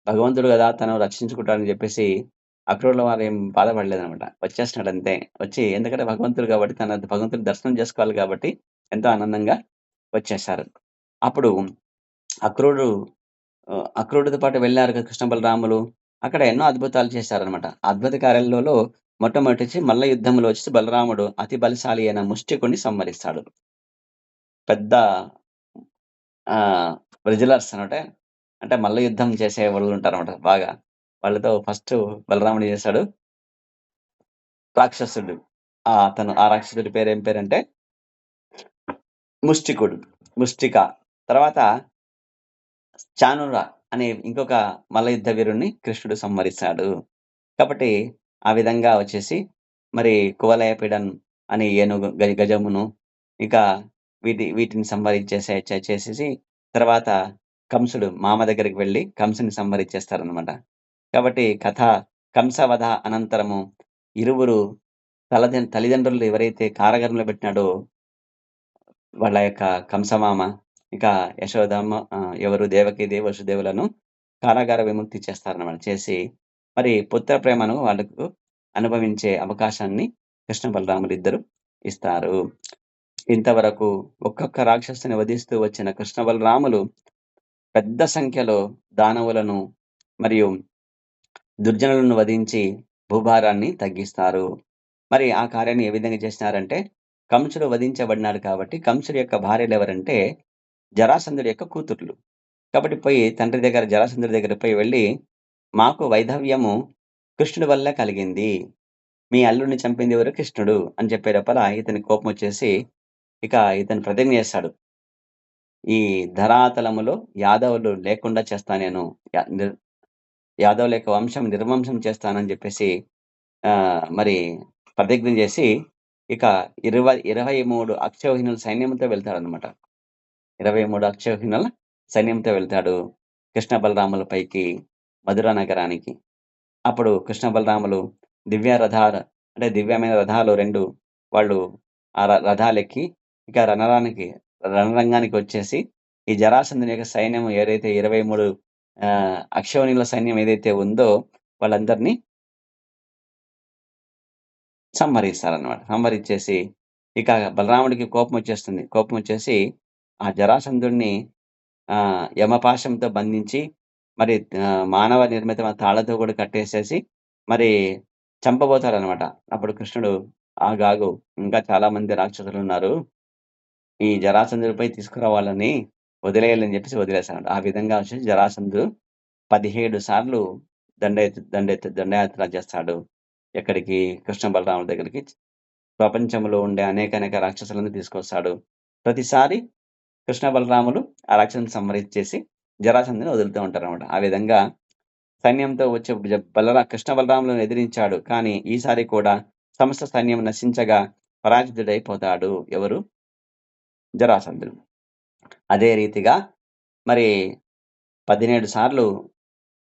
భగవంతుడు గదా! తను రక్షించుకుంటాడని జెప్పేసి అక్రూరుల వారు ఏం బాధపడలేదనమాట. వచ్చేస్తున్నాడు అంతే. వచ్చి ఎందుకంటే భగవంతుడు కాబట్టి భగవంతుడి దర్శనం చేసుకోవాలి కాబట్టి ఎంతో ఆనందంగా వచ్చేసారు. అప్పుడు అక్రూరుడు అక్రూరుడితో పాటు వెళ్లారు కదా కృష్ణ బలరాములు. అక్కడ ఎన్నో అద్భుతాలు చేశారనమాట. అద్భుత కార్యాలలో మొట్టమొదటొచ్చి మల్ల యుద్ధంలో వచ్చేసి బలరాముడు అతి బలశాలి అయిన ముష్టికుడిని సంహరిస్తాడు. పెద్ద బ్రెజిలర్స్ అనమాట. అంటే మల్ల యుద్ధం చేసేవాళ్ళు ఉంటారనమాట బాగా. వాళ్ళతో ఫస్ట్ బలరాముడు చేశాడు. రాక్షసుడు. ఆ రాక్షసుడి పేరేం పేరంటే ముష్టికుడు. ముష్టిక. తర్వాత చాణుర అనే ఇంకొక మల్లయుద్ధ వీరుడిని కృష్ణుడు సంహరిస్తాడు. కాబట్టి ఆ విధంగా వచ్చేసి మరి కువలయపీడన్ అనే ఏనుగు గజమును ఇంకా వీటిని చేసేసి తర్వాత కంసుడు మామ దగ్గరికి వెళ్లి కంసుని సంహరించేస్తారనమాట. కాబట్టి కథ కంసవధ అనంతరము ఇరువురు తల్లిదండ్రులు ఎవరైతే కారాగారంలో పెట్టినాడో వాళ్ళ యొక్క కంసమామ, ఇంకా యశోదమ్మ ఎవరు దేవకీదేవి, వసుదేవులను కారాగార విముక్తి చేస్తారనమాట. చేసి మరి పుత్ర ప్రేమను వాళ్ళకు అనుభవించే అవకాశాన్ని కృష్ణ బలరాములిద్దరూ ఇస్తారు. ఇంతవరకు ఒక్కొక్క రాక్షసుని వధిస్తూ వచ్చిన కృష్ణ బలరాములు పెద్ద సంఖ్యలో దానవులను మరియు దుర్జనులను వధించి భూభారాన్ని తగ్గిస్తారు. మరి ఆ కార్యాన్ని ఏ విధంగా చేసినారంటే కంసుడు వధించబడినాడు కాబట్టి కంసుడి యొక్క భార్యలెవరంటే జరాసంధుడి యొక్క కూతుర్లు. కాబట్టి పోయి తండ్రి దగ్గర జరాసంధుడి దగ్గరికి పోయి వెళ్లి, "మాకు వైధవ్యము కృష్ణుడి వల్లే కలిగింది. మీ అల్లుడిని చంపింది ఎవరు? కృష్ణుడు" అని చెప్పే లోపల ఇతనికి కోపమొచ్చేసి ఇక ఇతను ప్రతిజ్ఞ చేస్తాడు. "ఈ ధరాతలములో యాదవులు లేకుండా చేస్తా నేను. య నిర్ యాదవుల యొక్క వంశం నిర్వంశం చేస్తానని" చెప్పేసి మరి ప్రతిజ్ఞ చేసి ఇక 23 అక్షౌహిణుల సైన్యంతో వెళ్తాడనమాట. 23 అక్షౌహిణుల సైన్యంతో వెళ్తాడు కృష్ణ బలరాముల పైకి మధుర నగరానికి. అప్పుడు కృష్ణ బలరాములు అంటే దివ్యమైన రథాలు 2 వాళ్ళు ఆ రథాలెక్కి ఇక రణరంగానికి వచ్చేసి ఈ జరాసంధుని యొక్క సైన్యం ఏదైతే 23 అక్షౌహిణుల సైన్యం ఏదైతే ఉందో వాళ్ళందరినీ సంహరిస్తారనమాట. సంహరించేసి ఇక బలరాముడికి కోపమొచ్చేస్తుంది. కోపమొచ్చేసి ఆ జరాసంధుడిని యమపాశంతో బంధించి మరి మానవ నిర్మితమైన తాళ్ళతో కూడా కట్టేసేసి మరి చంపబోతాడనమాట. అప్పుడు కృష్ణుడు ఆగాగు ఇంకా చాలా మంది రాక్షసులున్నారు. ఈ జరాసంధుడిపై తీసుకురా వాళ్ళని వదిలేయాలని చెప్పేసి వదిలేసాడు. ఆ విధంగా వచ్చేసి జరాసంధుడు 17 సార్లు దండయాత్ర చేస్తాడు. ఎక్కడికి? కృష్ణ బలరాముల దగ్గరికి. ప్రపంచంలో ఉండే అనేక రాక్షసులను తీసుకొస్తాడు. ప్రతిసారి కృష్ణ బలరాములు ఆ రాక్షసుని సంహరించేసి జరాసంధుని వదులుతూ ఉంటారనమాట. ఆ విధంగా సైన్యంతో వచ్చే కృష్ణ బలరాములను ఎదిరించాడు. కానీ ఈసారి కూడా సమస్త సైన్యం నశించగా పరాజితుడైపోతాడు. ఎవరు? జరాసంధుడు. అదే రీతిగా మరి 17 సార్లు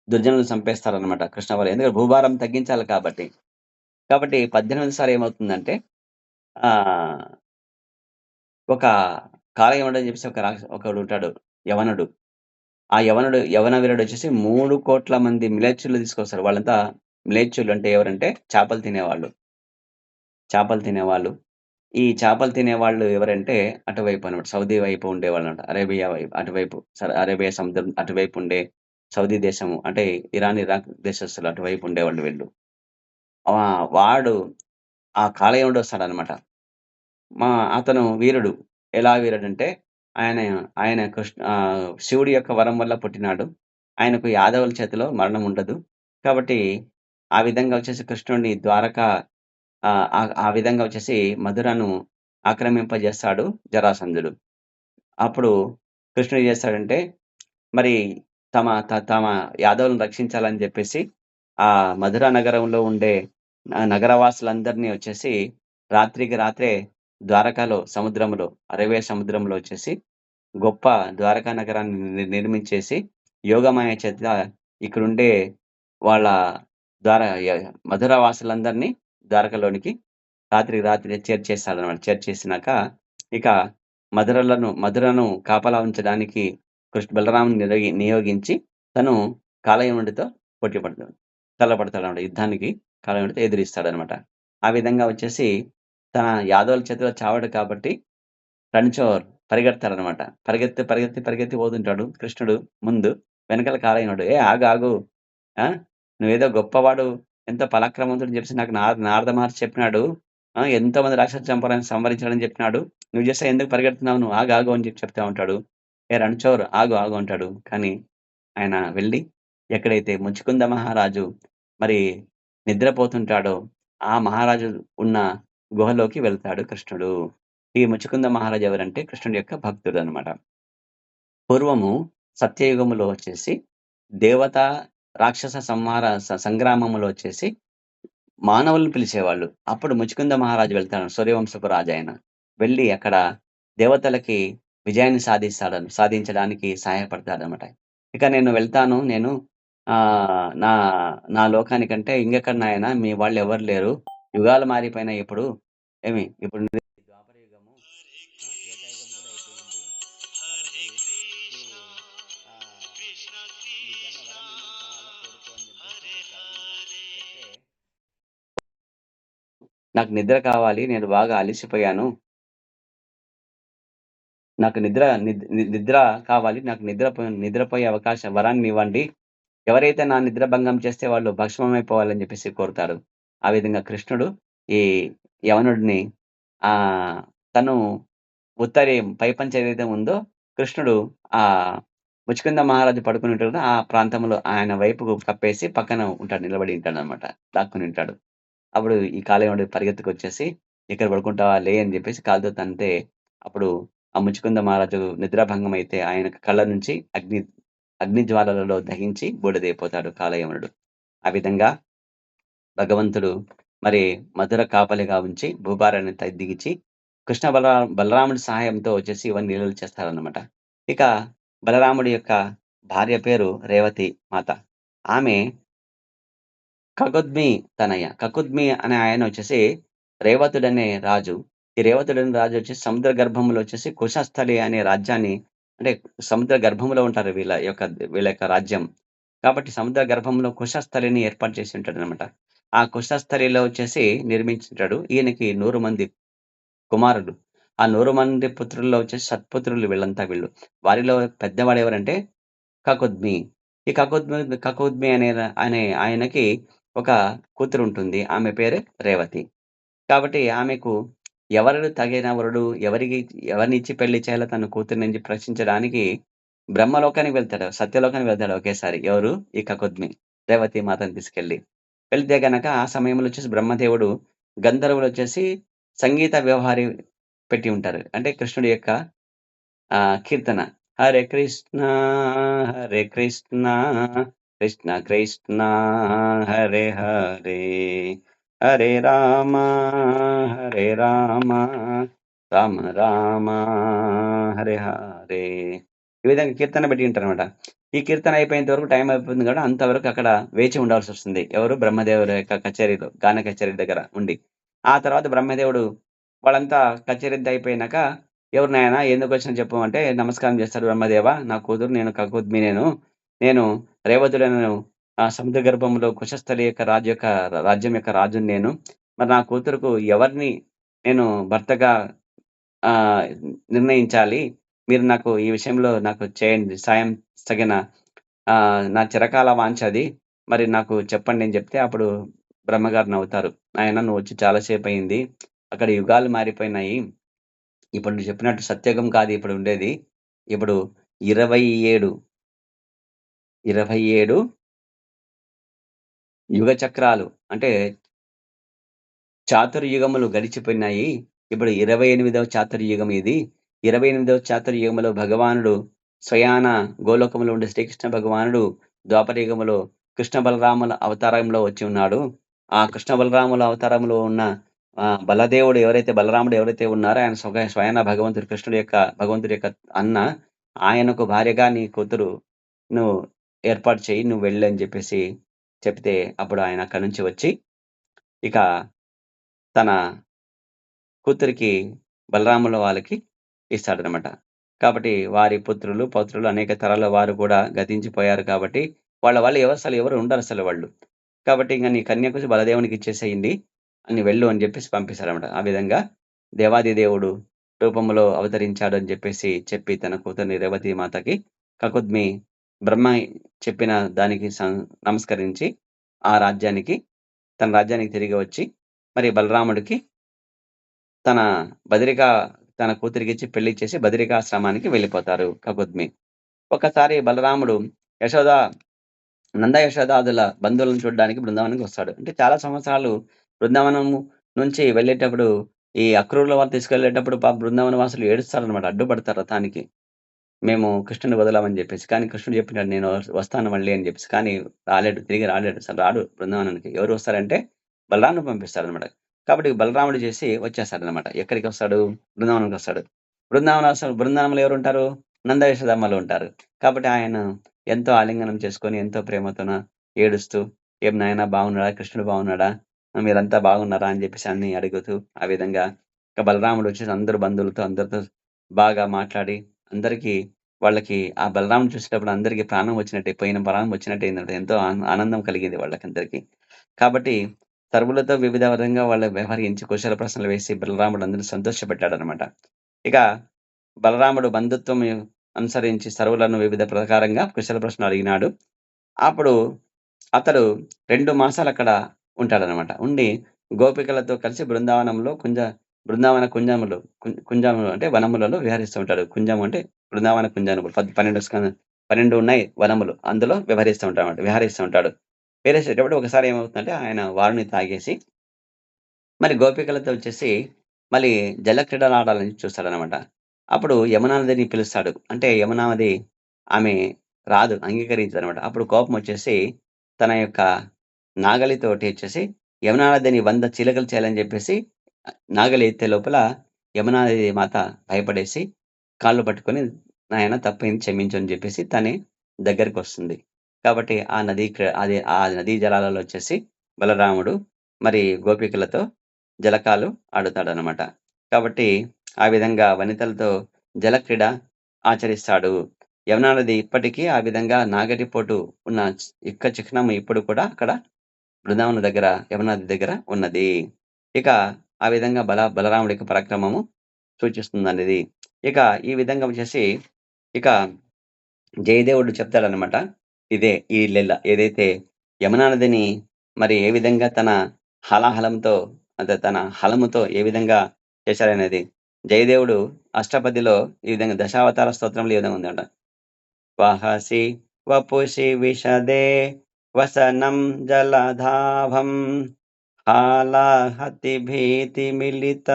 దుర్జనులను చంపేస్తారనమాట కృష్ణ బలం. ఎందుకంటే భూభారం తగ్గించాలి కాబట్టి. కాబట్టి 18 సారి ఏమవుతుందంటే ఒక కాలయవనుడు అని చెప్పేసి ఒకడుంటాడు యవనుడు. ఆ యవన వీరుడొచ్చేసి 3,00,00,000 మంది మ్లేచ్చులు తీసుకొస్తాడు. వాళ్ళంతా మ్లేచ్చులు అంటే ఎవరంటే చేపలు తినేవాళ్ళు. చేపలు తినేవాళ్ళు. ఈ చేపలు తినేవాళ్ళు ఎవరంటే అటువైపు అన్నమాట. సౌదీ వైపు ఉండేవాళ్ళనమాట. అరేబియా వైపు అటువైపు అరేబియా సముద్రం అటువైపు ఉండే సౌదీ దేశము అంటే ఇరాన్, ఇరాక్ దేశస్తులు అటువైపు ఉండేవాళ్ళు వీళ్ళు. వాడు ఆ కాలయవనుడొస్తాడనమాట. అతను వీరుడు. ఎలా వీరుడంటే ఆయన ఆయన శివుడి యొక్క వరం వల్ల పుట్టినాడు. ఆయనకు యాదవుల చేతిలో మరణం ఉండదు. కాబట్టి ఆ విధంగా వచ్చేసి కృష్ణుడిని ఆ విధంగా వచ్చేసి మధురను ఆక్రమింపజేస్తాడు జరాసంధుడు. అప్పుడు కృష్ణుడు ఏం చేస్తాడంటే మరి తమ యాదవులను రక్షించాలని చెప్పేసి ఆ మధుర నగరంలో ఉండే నగరవాసులందరినీ వచ్చేసి రాత్రికి రాత్రే ద్వారకాలో సముద్రంలో అరేబియా సముద్రంలో వచ్చేసి గొప్ప ద్వారకా నగరాన్ని నిర్మించేసి యోగమాయ చేత ఇక్కడుండే వాళ్ళ మధుర వాసులందరినీ ద్వారకలోనికి రాత్రికి రాత్రి చేర్చేస్తాడనమాట. చేర్చేసినాక ఇక మధురను కాపలా ఉంచడానికి బలరాముని నియోగించి తను కాలయవనుడితో పోటీ పడతాడు. తలపడతాడనమాట. యుద్ధానికి కాళహనుడితో ఎదిరిస్తాడనమాట. ఆ విధంగా వచ్చేసి తన యాదవుల చేతిలో చావడు కాబట్టి రణ్చోర్ పరిగెడతాడనమాట. పరిగెత్తి, పరిగెత్తి, పరిగెత్తి పోతుంటాడు. కృష్ణుడు ముందు, వెనకాల కాళహనుడు "ఏ ఆగు, ఆగు. ఆ! నువ్వేదో గొప్పవాడు, ఎంతో పరాక్రమవంతుడు అని చెప్పేసి నాకు నారద మహర్షి చెప్పినాడు. ఎంతోమంది రాక్షసులు చంపాలని సంహరించాడని చెప్పినాడు. నువ్వు చేస్తే ఎందుకు పరిగెడుతున్నావు? నువ్వు ఆగు, ఆగు" అని చెప్తా ఉంటాడు. "ఏ రణ్చోర్ ఆగు, ఆగు" అంటాడు. కానీ ఆయన వెళ్లి ఎక్కడైతే ముచుకుంద మహారాజు మరి నిద్రపోతుంటాడో, ఆ మహారాజు ఉన్న గుహలోకి వెళ్తాడు కృష్ణుడు. ఈ ముచుకుంద మహారాజు ఎవరంటే కృష్ణుడి యొక్క భక్తుడనమాట. పూర్వము సత్యయుగములో వచ్చేసి దేవత, రాక్షస సంగ్రామములో వచ్చేసి మానవులను పిలిచేవాళ్ళు. అప్పుడు ముచుకుంద మహారాజు వెళ్తాడు. సూర్యవంశపు రాజాయన. వెళ్లి అక్కడ దేవతలకి విజయాన్ని సాధించడానికి సహాయపడతాడనమాట. ఇక నేను వెళ్తాను. నేను నా నా లోకానికంటే ఇంకెక్కడ నాయన మీ వాళ్ళెవరు లేరు. యుగాలు మారిపోయినాయి ఇప్పుడు. ఇప్పుడు ద్వాపర యుగము, త్రేతాయుగం కూడా అయిపోయింది. కాబట్టి నువ్వు నీకేమైనా వరం ఏమైనా కావాలా కోరుకో అని చెప్పేసి చెప్తాడనమాట. చెప్తే నాకు నిద్ర కావాలి. నేను బాగా అలిసిపోయాను. నాకు నిద్ర కావాలి. నాకు నిద్రపోయే వరాన్నివ్వండి. ఎవరైతే నా నిద్ర భంగం చేస్తే వాళ్ళు భస్మమైపోవాలని చెప్పేసి కోరుతాడు. ఆ విధంగా కృష్ణుడు ఈ యవనుడిని తను పైపంచ ఏదైతే ఉందో కృష్ణుడు ముచుకుంద మహారాజు పడుకొని ఉంటాడు కదా! ఆ ప్రాంతంలో ఆయన వైపుకు కప్పేసి పక్కన నిలబడి ఉంటాడనమాట. దాక్కుని ఉంటాడు. అప్పుడు ఈ కాలయవనుడు పరిగెత్తుకొచ్చేసి "ఇక్కడ పడుకుంటావా? లే" అని చెప్పేసి కాలుతో తంతే అప్పుడు ఆ ముచుకుంద మహారాజు నిద్రాభంగం అయితే ఆయన కళ్ళ నుంచి అగ్ని జ్వాలలలో దహించి బూడిదైపోతాడు కాలయవనుడు. ఆ విధంగా భగవంతుడు మరి మధుర కాపలిగా ఉంచి భూభారాన్ని దిగిచి కృష్ణ బలరాముడి సహాయంతో వచ్చేసి ఇవన్నీ లీలలు చేస్తారనమాట. ఇక బలరాముడి యొక్క భార్య పేరు రేవతి మాత. ఆమె కకుద్మి తనయ. కకుద్మి అనే ఆయన వచ్చేసి రేవతుడనే రాజు. ఈ రేవతుడనే రాజు వచ్చేసి సముద్ర గర్భంలో వచ్చేసి కుశస్థలి అనే రాజ్యాన్ని, అంటే సముద్ర గర్భంలో ఉంటారు వీళ్ళ యొక్క రాజ్యం. కాబట్టి సముద్ర గర్భంలో కుశస్థలిని ఏర్పాటు చేసి ఉంటాడనమాట. ఆ కుశస్థలిలో వచ్చేసి నిర్మించుంటాడు. ఈయనకి 100 మంది కుమారులు. ఆ 100 మంది పుత్రుల్లో వచ్చేసి సత్పుత్రులు వీళ్ళంతా వీళ్ళు. వారిలో పెద్దవాడెవరంటే కకుద్మి. ఈ కకుద్మి అనే ఆయనకి ఒక కూతురుంటుంది. ఆమె పేరే రేవతి. కాబట్టి ఆమెకు ఎవరు తగిన వరుడు, ఎవరినిచ్చి పెళ్లి చేయాలో తన కూతురిని ప్రశ్నించడానికి బ్రహ్మలోకానికి వెళ్తాడు. సత్యలోకానికి వెళ్తాడు ఒకేసారి. ఎవరు? ఈ కకుద్మి. రేవతి మాతను తీసుకెళ్ళి. వెళ్తే గనక ఆ సమయంలో వచ్చేసి బ్రహ్మదేవుడు గంధర్వులొచ్చేసి సంగీత వ్యవహారి పెట్టి ఉంటారు. అంటే కృష్ణుడి యొక్క కీర్తన. హరే కృష్ణ, హరే కృష్ణ, కృష్ణ కృష్ణ, హరే హరే, హరే రామ, హరే రామ, రామ రామ, హరే హరే. ఈ విధంగా కీర్తన పెట్టి ఉంటారనమాట. ఈ కీర్తన అయిపోయేంత వరకు టైం అయిపోతుంది కాబట్టి అంతవరకు అక్కడ వేచి ఉండాల్సొస్తుంది. ఎవరు? బ్రహ్మదేవుడి యొక్క కచేరీలో, గాన కచేరీ దగ్గర ఉండి. ఆ తర్వాత బ్రహ్మదేవుడు వాళ్ళంతా కచేరీ అయిపోయినాక "ఎవరు నాయనా ఎందుకొచ్చావు చెప్పు" అంటే నమస్కారం చేస్తాడు బ్రహ్మదేవ. నా కూతురు నేను కకుద్మి నేను రేవతుడను సముద్ర గర్భంలో కుశస్థలి యొక్క రాజ్యం యొక్క రాజుని నేను. మరి నా కూతురుకు ఎవరిని నేను భర్తగా ఆహ్, నిర్ణయించాలి. మీరు నాకు ఈ విషయంలో నాకు చేయండి. సాయం తగిన నా చిరకాల వాంఛ అది. మరి నాకు చెప్పండి అని చెప్తే అప్పుడు బ్రహ్మగారు నవ్వుతారు. "నాయనా నువ్వొచ్చి చాలా సేపయింది. అక్కడ యుగాలు మారిపోయినాయి. ఇప్పుడు నువ్వు చెప్పినట్టు సత్యుగం కాదు ఇప్పుడు ఉండేది. ఇప్పుడు 27, 27 యుగ చక్రాలు అంటే చాతుర్యుగములు గడిచిపోయినాయి. ఇప్పుడు 28వ చాతుర్యుగం ఇది. 28వ చాతుర్యుగంలో భగవానుడు స్వయాన గోలోకంలో ఉండే శ్రీకృష్ణ భగవానుడు ద్వాపర యుగములో కృష్ణ బలరాముల అవతారంలో వచ్చి ఉన్నాడు. ఆ కృష్ణ బలరాముల అవతారంలో ఉన్న బలదేవుడు బలరాముడు ఎవరైతే ఉన్నారో ఆయన స్వయాన భగవంతుడి యొక్క అన్న. ఆయనకు భార్యగా నీ కూతురు నువ్వు ఏర్పాటు చెయ్యి. నువ్వు వెళ్ళు అని చెప్పేసి చెప్తే అప్పుడు ఆయన అక్కడి నుంచి వచ్చి ఇక తన కూతురికి బలరాముల వాళ్ళకి ఇస్తాడనమాట. కాబట్టి వారి పుత్రులు, పౌత్రులు అనేక తరాల వారు కూడా గతించిపోయారు కాబట్టి వాళ్ళ వాళ్ళు ఎవరు ఉండరసలు వాళ్ళు. కాబట్టి ఇంక నీ కన్యకు బలదేవునికి ఇచ్చేసేయండి. అని వెళ్ళు అని జెప్పేసి పంపిస్తారనమాట. ఆ విధంగా దేవాది దేవుడు రూపంలో అవతరించాడు అని జెప్పేసి చెప్పి తన కూతుర్ని రేవతి మాతకి కకుద్మి బ్రహ్మ చెప్పిన దానికి నమస్కరించి ఆ రాజ్యానికి తన రాజ్యానికి తిరిగి వచ్చి మరి బలరాముడికి తన బదరిక తన కూతురికిచ్చి పెళ్లిచ్చేసి బదరికాశ్రమానికి వెళ్ళిపోతారు కకుద్మి. ఒకసారి బలరాముడు యశోద నంద యశోదాదుల బంధువులను చూడడానికి బృందావనానికి వస్తాడు. అంటే చాలా సంవత్సరాలు బృందావనము నుంచి వెళ్ళేటప్పుడు ఈ అక్రూరుల వారు తీసుకెళ్ళేటప్పుడు బృందావన వాసులు ఏడుస్తారనమాట. అడ్డుపడతారు రథానికి. మేము కృష్ణుని వదలమని జెప్పేసి. కానీ కృష్ణుడు చెప్పినాడు నేను వస్తాను మళ్ళీ అని జెప్పేసి. కానీ రాలేడు. తిరిగి రాలేడు. అసలు రాడు బృందావనానికి. ఎవరు వస్తారంటే బలరాముడిని పంపిస్తారనమాట. కాబట్టి బలరాముడు చేసి వచ్చేస్తాడనమాట. ఎక్కడికొస్తాడు? బృందావనంకొస్తాడు. బృందావనంలో ఎవరుంటారు? నంద యశోదమ్మలు ఉంటారు. కాబట్టి ఆయన ఎంతో ఆలింగనం చేసుకొని, ఎంతో ప్రేమతోన ఏడుస్తూ, "ఏం నాయనా బాగున్నాడా? కృష్ణుడు బాగున్నాడా? మీరంతా బాగున్నారా?" అని జెప్పేసి అన్నీ అడుగుతూ, ఆ విధంగా ఇక బలరాముడు వచ్చేసి అందరు బంధువులతో అందరితో బాగా మాట్లాడి, అందరికీ వాళ్ళకి ఆ బలరాముడిని చూసేటప్పుడు అందరికి ప్రాణం వచ్చినట్టే, పోయిన ప్రాణం వచ్చినట్టయిందంట. ఎంతో ఆనందం కలిగింది వాళ్ళకందరికి. కాబట్టి సర్వులతో వివిధ విధంగా వాళ్ళు వ్యవహరించి కుశల ప్రశ్నలు వేసి బలరాముడు అందరిని సంతోషపెట్టాడనమాట. ఇక బలరాముడు బంధుత్వం అనుసరించి సర్వులను వివిధ ప్రకారంగా కుశల ప్రశ్నలు అడిగినాడు. అప్పుడు అతడు 2 మాసాలక్కడ ఉంటాడనమాట. ఉండి గోపికలతో కలిసి బృందావనంలో బృందావన కుంజములు అంటే వనములలో విహరిస్తూ ఉంటాడు. కుంజం అంటే బృందావన కుంజములు 12 ఉన్నాయి వనములు. అందులో విహరిస్తూ ఉంటాడు. విహరించేటప్పుడు ఒకసారి ఏమవుతుందంటే ఆయన వారుని తాగేసి మరి గోపికలతో వచ్చేసి మళ్ళీ జలక్రీడలు ఆడాలని చూస్తాడనమాట. అప్పుడు యమునా నదిని పిలుస్తాడు. అంటే యమునా నది ఆమె రాదు. అంగీకరించదనమాట. అప్పుడు కోపమొచ్చేసి తన యొక్క నాగలితోటి వచ్చేసి యమునా నదిని 100 చిలుకలు చేయాలని జెప్పేసి నాగలి ఎత్తే లోపల యమునా నది మాత భయపడేసి కాళ్ళు పట్టుకొని నాయన తప్పయింది క్షమించు అని జెప్పేసి తనే దగ్గరికొస్తుంది. కాబట్టి ఆ నదీ జలాలలో వచ్చేసి బలరాముడు మరి గోపికలతో జలకాలు ఆడుతాడనమాట. కాబట్టి ఆ విధంగా వనితలతో జలక్రీడ ఆచరిస్తాడు. యమునా నది ఇప్పటికీ ఆ విధంగా నాగటిపోటు ఉన్న చిహ్నం ఇప్పుడు కూడా అక్కడ బృందావనం దగ్గర యమునా నది దగ్గర ఉన్నది. ఇక ఆ విధంగా బలరాముడి యొక్క పరాక్రమము సూచిస్తుందనేది. ఇక ఈ విధంగా వచ్చేసి ఇక జయదేవుడు చెప్తాడనమాట. ఈ లీల ఏదైతే యమునా నదిని మరి ఏ విధంగా తన హలాహలంతో తన హలముతో ఏ విధంగా చేశాడనేది. జయదేవుడు అష్టపదిలో ఈ విధంగా దశావతార స్తోత్రంలో ఈ విధంగా ఉందంట. వహసి వపుషి విశదే వసనం జలధాభం హాలాహతి భీతిమిలిత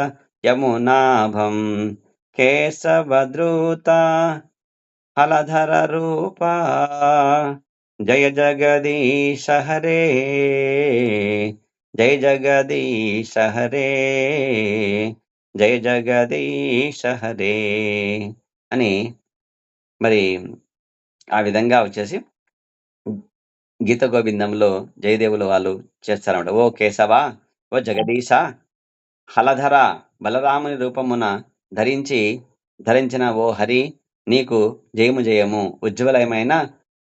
యమునాభం కేశవద్రుత హలధర రూపా జయ జగదీశ హరే జయ జగదీశ హరే జయ జగదీశ హరే అని మరి ఆ విధంగా వచ్చేసి గీత గోవిందంలో జయదేవులు వాళ్ళు చేస్తారన్నమాట. ఓ కేశవ, ఓ జగదీశ, హలధర బలరాముని రూపమున ధరించిన ఓ హరి నీకు జయము జయము. ఉజ్వలమైన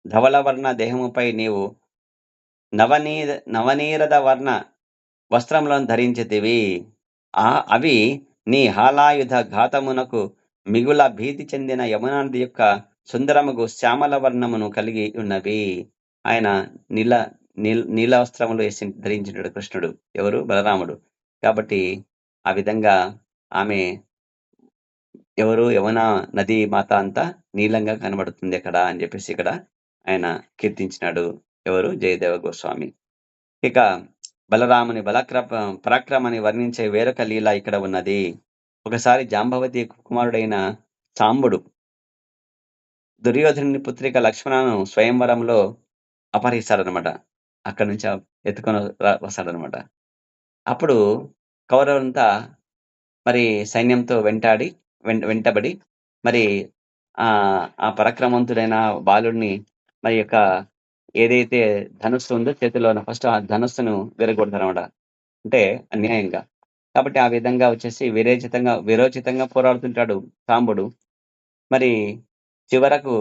ధవళవర్ణ దేహముపై నీవు నవనీరద వర్ణ వస్త్రములను ధరించితివి. అవి నీ హాలాయుధ ఘాతమునకు మిగుల భీతి చెందిన యమునా నది యొక్క సుందరముగు శ్యామల వర్ణమును కలిగి ఉన్నవి. ఆయన నీల వస్త్రములు ధరించినాడు కృష్ణుడు. ఎవరు? బలరాముడు. కాబట్టి ఆ విధంగా ఆమె ఎవరు? యమునా నది మాత అంతా నీలంగా కనబడుతుంది అక్కడ అని చెప్పేసి ఇక్కడ ఆయన కీర్తించినాడు. ఎవరు? జయదేవ గోస్వామి. ఇక బలరాముని పరాక్రమాన్ని వర్ణించే వేరొక లీల ఇక్కడ ఉన్నది. ఒకసారి జాంబవతి కుమారుడైన సాంబుడు దుర్యోధనుని పుత్రిక లక్ష్మణను స్వయంవరంలో అపహరిస్తాడనమాట. అక్కడి నుంచి ఎత్తుకొని వస్తాడనమాట. అప్పుడు కౌరవులంతా మరి సైన్యంతో వెంటబడి మరి ఆ పరాక్రమవంతుడైన బాలుడిని మరి యొక్క ఏదైతే ధనుస్సు ఉందో చేతిలోన ఫస్ట్ ఆ ధనుస్సును విరగొడతారనమాట. అంటే అన్యాయంగా. కాబట్టి ఆ విధంగా వచ్చేసి వీరోచితంగా పోరాడుతుంటాడు సాంబుడు. మరి చివరకు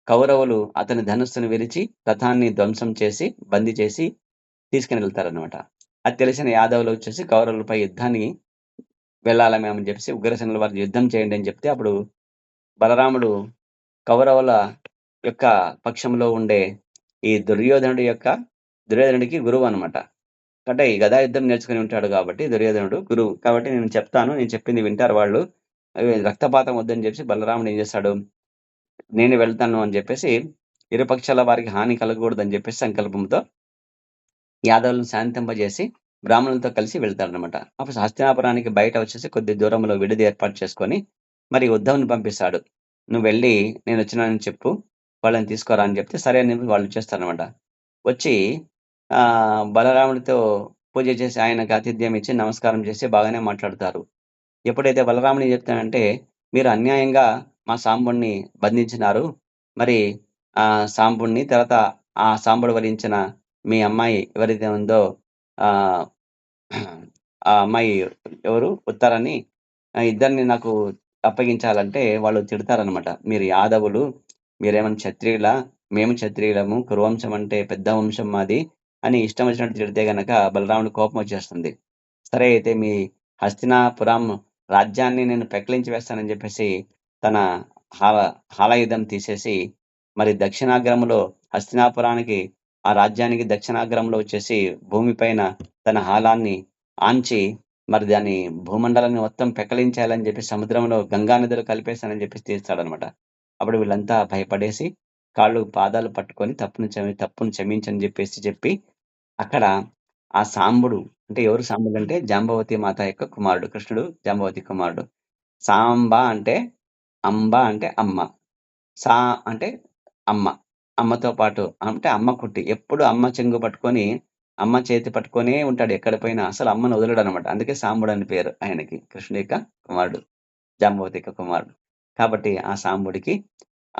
కౌరవులు అతని ధనుస్సును విరిచి రథాన్ని ధ్వంసం చేసి, బందీ చేసి తీసుకొని వెళ్తారనమాట. అది తెలిసిన యాదవులు వచ్చేసి కౌరవులపై యుద్ధాన్ని వెళ్ళాలా మేమని చెప్పేసి ఉగ్రసేనుల వారు యుద్ధం చేయండి అని చెప్తే అప్పుడు బలరాముడు కౌరవుల యొక్క పక్షంలో ఉండే ఈ దుర్యోధనుడికి గురువు అనమాట. అంటే ఈ గదా యుద్ధం నేర్చుకొని ఉంటాడు కాబట్టి దుర్యోధనుడు గురువు. కాబట్టి నేను చెప్తాను. నేను చెప్పింది వింటారు వాళ్ళు. రక్తపాతం వద్దని చెప్పేసి బలరాముడు ఏం చేస్తాడు, నేను వెళ్తాను అని చెప్పేసి ఇరు పక్షాల వారికి హాని కలగకూడదని చెప్పేసి సంకల్పంతో యాదవులను శాంతింపజేసి బ్రాహ్మణులతో కలిసి వెళ్తాడనమాట. అప్పుడు హస్తినాపురానికి బయట వచ్చేసి కొద్ది దూరంలో విడిది ఏర్పాటు చేసుకొని మరి ఉద్ధవుని పంపిస్తాడు. "నువ్వు వెళ్ళి నేనొచ్చినానని చెప్పు. వాళ్ళని తీసుకురా" అని చెప్తే సరే అని చెప్పి వాళ్ళు వచ్చేస్తారనమాట. వచ్చి బలరాముడితో పూజ చేసి ఆయనకి ఆతిథ్యం ఇచ్చి నమస్కారం చేసి బాగానే మాట్లాడుతారు. ఎప్పుడైతే బలరాముడు ఏం చెప్తాడంటే, "మీరు అన్యాయంగా మా సాంబుడిని బంధించినారు. మరి సాంబుడిని తర్వాత ఆ సాంబుడు వరించిన మీ అమ్మాయి ఎవరైతే ఉందో ఆహ్, ఆ అమ్మాయి ఎవరు ఉత్తరని ఇద్దరిని నాకు అప్పగించాలంటే" వాళ్ళు తిడతారనమాట. "మీరు యాదవులు, మీరేమన్నా క్షత్రియులా? మేము క్షత్రియులము. కురువంశం అంటే పెద్ద వంశం మాది" అని ఇష్టం వచ్చినట్టు తిడితే గనక బలరాముడికి కోపం వచ్చేస్తుంది. సరే అయితే మీ హస్తినాపురం రాజ్యాన్ని నేను పెకలించి వేస్తానని జెప్పేసి తన హాల హాలాయుధం తీసేసి మరి దక్షిణాగ్రములో హస్తినాపురానికి ఆ రాజ్యానికి దక్షిణాగ్రంలో వచ్చేసి భూమి పైన తన హాలాన్ని ఆంచి మరి దాన్ని భూమండలాన్ని మొత్తం పెకలించేయాలని జెప్పి సముద్రంలో గంగా నదిలో కలిపేస్తానని జెప్పేసి తీస్తాడనమాట. అప్పుడు వీళ్ళంతా భయపడేసి పాదాలు పట్టుకొని తప్పును క్షమించని జెప్పేసి చెప్పి అక్కడ ఆ సాంబుడు అంటే ఎవరు సాంబుడంటే జాంబవతి మాత యొక్క కుమారుడు. కృష్ణుడు జాంబవతి కుమారుడు. సాంబ అంటే అంబ అంటే అమ్మ. సా అంటే అమ్మ. అమ్మతో పాటు అంటే అమ్మ కుట్టి. ఎప్పుడు అమ్మ చెంగు పట్టుకొని, అమ్మ చేతి పట్టుకొనే ఉంటాడు ఎక్కడ పోయినా. అసలు అమ్మను వదలడనమాట. అందుకే సాంబుడని పేరు ఆయనకి. కృష్ణుడి యొక్క కుమారుడు. జాంబవతి యొక్క కుమారుడు. కాబట్టి ఆ సాంబుడికి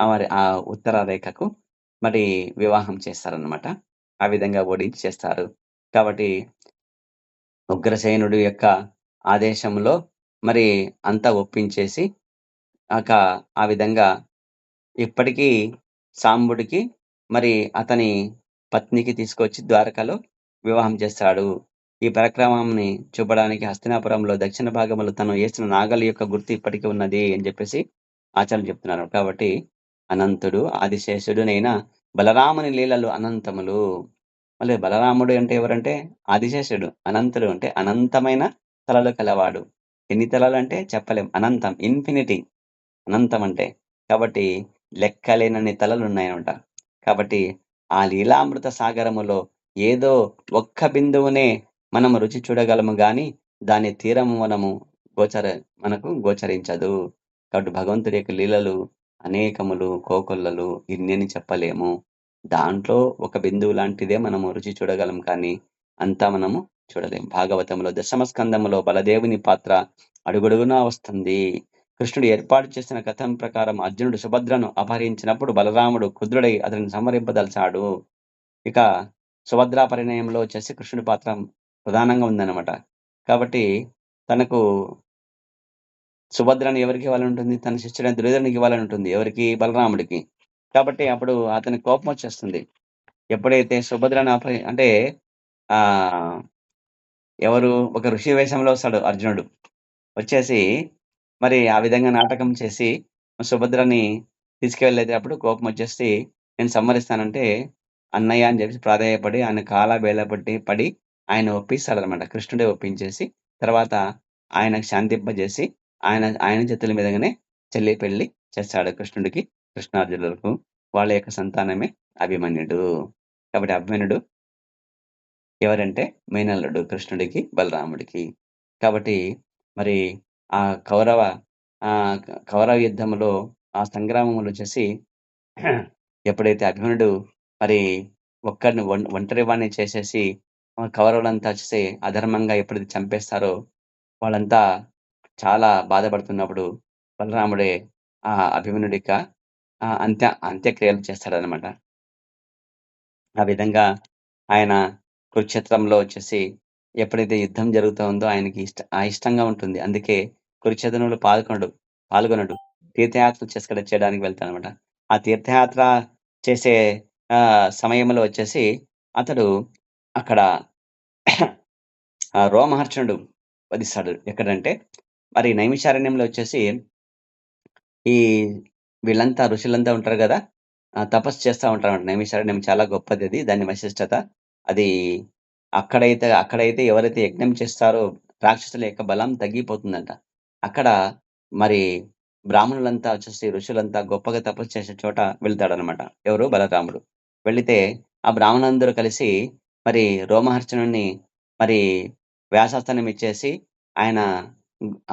మరి ఆ ఉత్తర రేఖకు మరి వివాహం చేస్తారనమాట. ఆ విధంగా ఓడించి చేస్తారు. కాబట్టి ఉగ్రసేనుడి యొక్క ఆదేశంలో మరి అంతా ఒప్పించేసి అక ఆ విధంగా ఇప్పటికీ సాంబుడికి మరి అతని పత్నికి తీసుకొచ్చి ద్వారకలో వివాహం చేస్తాడు. ఈ పరాక్రమంని చూపడానికి హస్తినాపురంలో దక్షిణ భాగంలో తను ఏసిన నాగలి యొక్క గుర్తు ఇప్పటికి ఉన్నది అని చెప్పేసి ఆచార్యులు చెప్తున్నారు. కాబట్టి అనంతుడు, ఆదిశేషుడునైన బలరాముని లీలలు అనంతములు. మళ్ళీ బలరాముడు అంటే ఎవరంటే ఆదిశేషుడు. అనంతుడు అంటే అనంతమైన తలలు కలవాడు. ఎన్ని తలలంటే చెప్పలేం. అనంతం ఇన్ఫినిటీ. అనంతం అంటే. కాబట్టి లెక్కలేనన్ని తలలున్నాయనమాట. కాబట్టి ఆ లీలామృత సాగరములో ఏదో ఒక్క బిందువునే మనం రుచి చూడగలము గానీ, దాని తీరము మనకు గోచరించదు. కాబట్టి భగవంతుడి యొక్క లీలలు అనేకములు, కోకొల్లలు ఇన్నని చెప్పలేము. దాంట్లో ఒక బిందువు లాంటిదే మనము రుచి చూడగలం కానీ, అంతా మనము చూడలేం. భాగవతంలో దశమ స్కందములో బలదేవుని పాత్ర అడుగడుగునా వస్తుంది. కృష్ణుడు ఏర్పాటు చేసిన కథనం ప్రకారం అర్జునుడు సుభద్రను అపహరించినప్పుడు బలరాముడు క్రుద్ధుడై అతనిని సంహరింపదలిచాడు. ఇక సుభద్రా పరిణయంలో వచ్చేసి కృష్ణుడి పాత్ర ప్రధానంగా ఉందన్నమాట. కాబట్టి తనకు సుభద్రని ఎవరికి ఇవ్వాలని ఉంటుంది? తన శిష్యుడైన దుర్యోధనుడికి ఇవ్వాలని ఉంటుంది. ఎవరికి? బలరాముడికి. కాబట్టి అప్పుడు అతనికి కోపం వచ్చేస్తుంది. ఎప్పుడైతే సుభద్రను అంటే ఆహ్, ఎవరు ఒక ఋషి వేషంలో వస్తాడు అర్జునుడు. వచ్చేసి మరి ఆ విధంగా నాటకం చేసి సుభద్రని తీసుకెళ్ళేటప్పుడు కోపమొచ్చేసి నేను సంహరిస్తానంటే, "అన్నయ్య" అని చెప్పేసి ప్రాధేయపడి ఆయన పడి ఆయన ఒప్పిస్తాడనమాట. కృష్ణుడే ఒప్పించేసి తర్వాత ఆయనకు శాంతింపజేసి ఆయన చేతుల మీదుగానే చెల్లి పెళ్లి చేస్తాడు కృష్ణుడికి, కృష్ణార్జునులకు. వాళ్ళ యొక్క సంతానమే అభిమన్యుడు. కాబట్టి అభిమన్యుడు ఎవరంటే మేనల్లుడు కృష్ణుడికి, బలరాముడికి. కాబట్టి మరి ఆ కౌరవ కౌరవ యుద్ధంలో ఆ సంగ్రామంలో వచ్చేసి ఎప్పుడైతే అభిమన్యుడు మరి ఒక్కడిని ఒంటరి వాడిని చేసేసి కౌరవులంతా వచ్చేసి అధర్మంగా ఎప్పుడైతే చంపేస్తారో వాళ్ళంతా చాలా బాధపడుతున్నప్పుడు బలరాముడే ఆ అభిమన్యుడి యొక్క అంత్యక్రియలు చేస్తాడనమాట. ఆ విధంగా ఆయన కురుక్షేత్రంలో వచ్చేసి ఎప్పుడైతే యుద్ధం జరుగుతా ఉందో ఆయనకి ఇష్టంగా ఉంటుంది. అందుకే కురుక్షేత్రంలో పాల్గొనడు. తీర్థయాత్రలు చేయడానికి వెళ్తాడనమాట. ఆ తీర్థయాత్ర చేసే సమయంలో వచ్చేసి అతడు అక్కడ రోమహర్షణుడు వధిస్తాడు. ఎక్కడంటే మరి నైమిషారణ్యంలో వచ్చేసి ఈ వీళ్ళంతా ఋషులంతా ఉంటారు గదా! తపస్సు చేస్తా ఉంటారన్నమాట. నైమిషారణ్యం చాలా గొప్పదది. దాని విశిష్టత. అది అక్కడైతే ఎవరైతే యజ్ఞం చేస్తారో రాక్షసుల యొక్క బలం తగ్గిపోతుందంట. అక్కడ మరి బ్రాహ్మణులంతా వచ్చేసి ఋషులంతా గొప్పగా తపస్సు చేసే చోట వెళ్తాడనమాట. ఎవరు? బలరాముడు. వెళితే ఆ బ్రాహ్మణులందరూ కలిసి మరి రోమహర్షణుడిని మరి వ్యాసాసనం ఇచ్చేసి ఆయన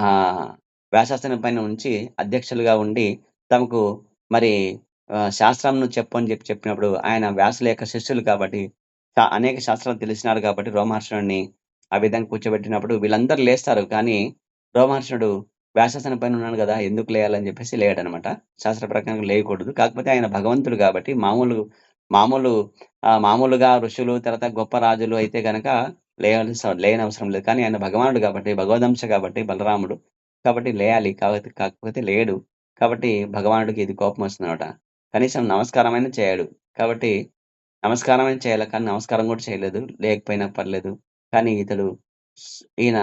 ఆహ్, వ్యాసాసనం పైన ఉంచి అధ్యక్షులుగా ఉండి తమకు మరి శాస్త్రంను చెప్పు అని చెప్పినప్పుడు ఆయన వ్యాసుల యొక్క శిష్యులు కాబట్టి అనేక శాస్త్రాలు తెలిసినాడు కాబట్టి రోమహర్షణుడిని ఆ విధంగా కూర్చోబెట్టినప్పుడు వీళ్ళందరూ లేస్తారు. కానీ రోమహర్షణుడు వ్యాసాసనం పైన ఉన్నాడు గదా! ఎందుకు లేయాలని జెప్పేసి లేయడనమాట. శాస్త్ర ప్రకారంగా లేయకూడదు. కాకపోతే ఆయన భగవంతుడు గాబట్టి మామూలు మామూలుగా ఋషులు తర్వాత గొప్ప రాజులు అయితే గనక లేయనవసరం లేదు. కానీ ఆయన భగవానుడు గాబట్టి, భగవదంశ గాబట్టి బలరాముడు. కాబట్టి లేయాలి. కాకపోతే లేయడు. కాబట్టి భగవానుడికి ఇది కోపమొస్తుందనమాట. కనీసం నమస్కారమైనా చేయడు. కాబట్టి నమస్కారమైనా చేయాలి. కానీ నమస్కారం గూడా చేయలేదు. లేయకపోయినా పర్లేదు. కానీ ఈయన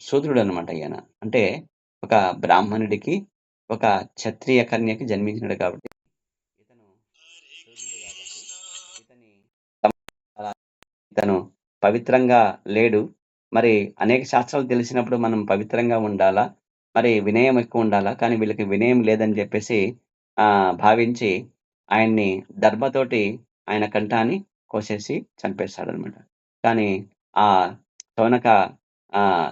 శూద్రుడనమాట ఈయన. అంటే ఒక బ్రాహ్మణుడికి, ఒక క్షత్రియ కన్యకి జన్మించినాడు కాబట్టి ఇతను శూద్రుడు గాబట్టి ఇతని అలా ఇతను పవిత్రంగా లేడు. మరి అనేక శాస్త్రాలు తెలిసినప్పుడు మనం పవిత్రంగా ఉండాలా? మరి వినయం ఎక్కువుండాలా? కానీ వీళ్ళకి వినయం లేదని జెప్పేసి భావించి ఆయన్ని దర్భతోటి ఆయన కంఠాన్ని కోసేసి చంపేస్తాడనమాట. కానీ ఆ శౌనక ఆహ్,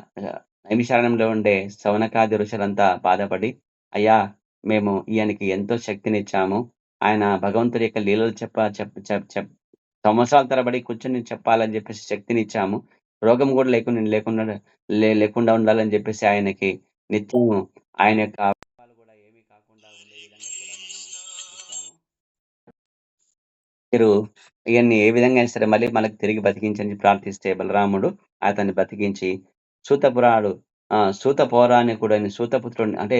నైమిషారణ్యంలో ఉండే శౌనకాది ఋషులంతా బాధపడి, "అయ్యా! మేము ఈయనకి ఎంతో శక్తినిచ్చాము. ఆయన భగవంతుడి యొక్క లీలలు చెప్ప చెప్ చెప్ చెప్ సంవత్సరాల తరబడి కూర్చొని చెప్పాలని జెప్పేసి శక్తినిచ్చాము. రోగం గూడా లేకుండా ఉండాలని జెప్పేసి ఆయనకి నిత్యం ఆయన యొక్క అవయవాలు గూడా ఏమీ కాకుండా ఉండే విధంగా కూడా మనము ఇచ్చాము. మీరు ఇయన్ని ఏ విధంగా అయినా సరే మళ్ళీ మనకు తిరిగి బతికించని ప్రార్థిస్తే బలరాముడు అతన్ని బతికించి సూతపురాడు సూత పౌరాణికుడైన సూతపుత్రుడిని అంటే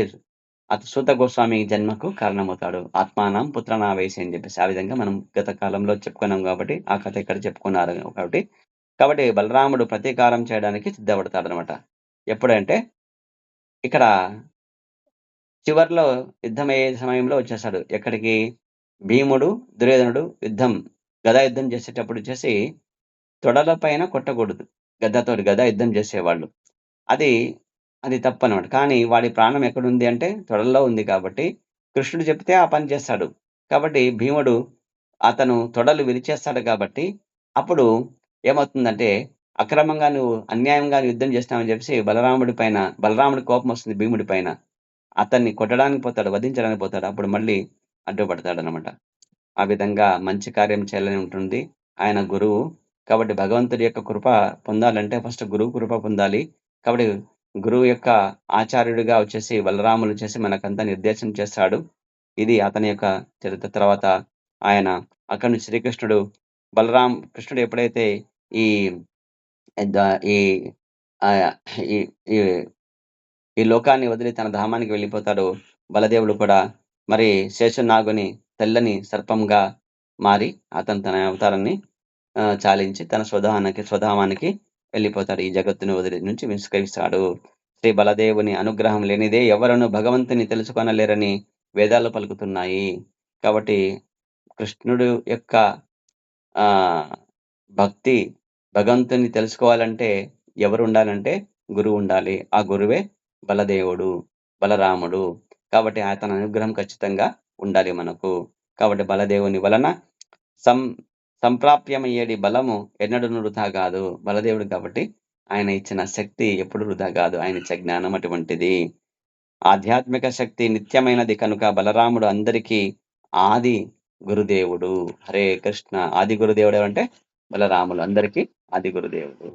సూత గోస్వామి జన్మకు కారణమవుతాడు. ఆత్మానం పుత్రనావేశి అని జెప్పేసి. ఆ విధంగా మనం గత కాలంలో చెప్పుకున్నాం గాబట్టి, ఆ కథ ఇక్కడ చెప్పుకున్నారు కాబట్టి బలరాముడు ప్రతీకారం చేయడానికి సిద్ధపడతాడనమాట. ఎప్పుడంటే ఇక్కడ చివర్లో యుద్ధమయ్యే సమయంలో వచ్చేసాడు. ఎక్కడికి? భీముడు, దుర్యోధనుడు గదా యుద్ధం చేసేటప్పుడు తొడల పైన కొట్టకూడదు. గదా యుద్ధం చేసేవాళ్ళు. అది, అది తప్పనమాట. కానీ వాడి ప్రాణం ఎక్కడుంది అంటే తొడల్లో ఉంది కాబట్టి, కృష్ణుడు చెప్తే ఆ పని చేస్తాడు. కాబట్టి భీముడు అతను తొడలు విరిచేస్తాడు కాబట్టి, అప్పుడు ఏమవుతుందంటే, అక్రమంగా నువ్వు అన్యాయంగా యుద్ధం చేసినావని చెప్పేసి బలరాముడికి కోపమొస్తుంది భీముడి పైన. అతన్ని కొట్టడానికి పోతాడు, వధించడానికి పోతాడు. అప్పుడు మళ్ళీ అడ్డుపడతాడనమాట. ఆ విధంగా మంచి కార్యం చేయాలని ఉంటుంది. ఆయన గురువు. కాబట్టి భగవంతుడి యొక్క కృప పొందాలంటే ఫస్ట్ గురువు కృప పొందాలి. కాబట్టి గురువు యొక్క ఆచార్యుడిగా వచ్చేసి బలరాములు వచ్చేసి మనకంతా నిర్దేశం చేస్తాడు. ఇది అతని యొక్క చరిత్ర. తర్వాత ఆయన అక్కడి నుంచి కృష్ణుడు ఎప్పుడైతే ఈ ద ఈ ఆహ్, ఈ ఈ ఈ లోకాన్ని వదిలి తన ధామానికి వెళ్ళిపోతాడో, బలదేవుడు కూడా మరి శేషనాగుని తెల్లని సర్పంగా మారి అతను తన అవతారాన్ని చాలించి తన స్వధామానికి వెళ్ళిపోతాడు. ఈ జగత్తుని వదిలి నుంచి నిష్క్రమిస్తాడు. శ్రీ బలదేవుని అనుగ్రహం లేనిదే ఎవరును భగవంతుని తెలుసుకొనలేరని వేదాలు పలుకుతున్నాయి. కాబట్టి కృష్ణుడు యొక్క ఆహ్, భక్తి భగవంతుని తెలుసుకోవాలంటే ఎవరుండాలంటే గురువుండాలి. ఆ గురువే బలదేవుడు, బలరాముడు. కాబట్టి అతని అనుగ్రహం ఖచ్చితంగా ఉండాలి మనకు. కాబట్టి బలదేవుని వలన సం సంప్రాప్యమయ్యేడి బలము ఎన్నడూను వృథా గాదు. బలదేవుడు కాబట్టి ఆయన ఇచ్చిన శక్తి ఎప్పుడు వృథా గాదు. ఆయన ఇచ్చే జ్ఞానం అటువంటిది. ఆధ్యాత్మిక శక్తి నిత్యమైనది కనుక బలరాముడు అందరికీ ఆది గురుదేవుడు. హరే కృష్ణ. ఆది గురుదేవుడు ఎవరంటే బలరాములు. అందరికీ ఆది గురుదేవుడు.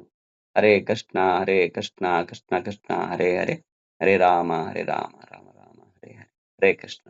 హరే కృష్ణ, హరే కృష్ణ, కృష్ణ కృష్ణ హరే హరే, హరే రామ, హరే రామ, రామ రామ హరే హరే. హరే కృష్ణ.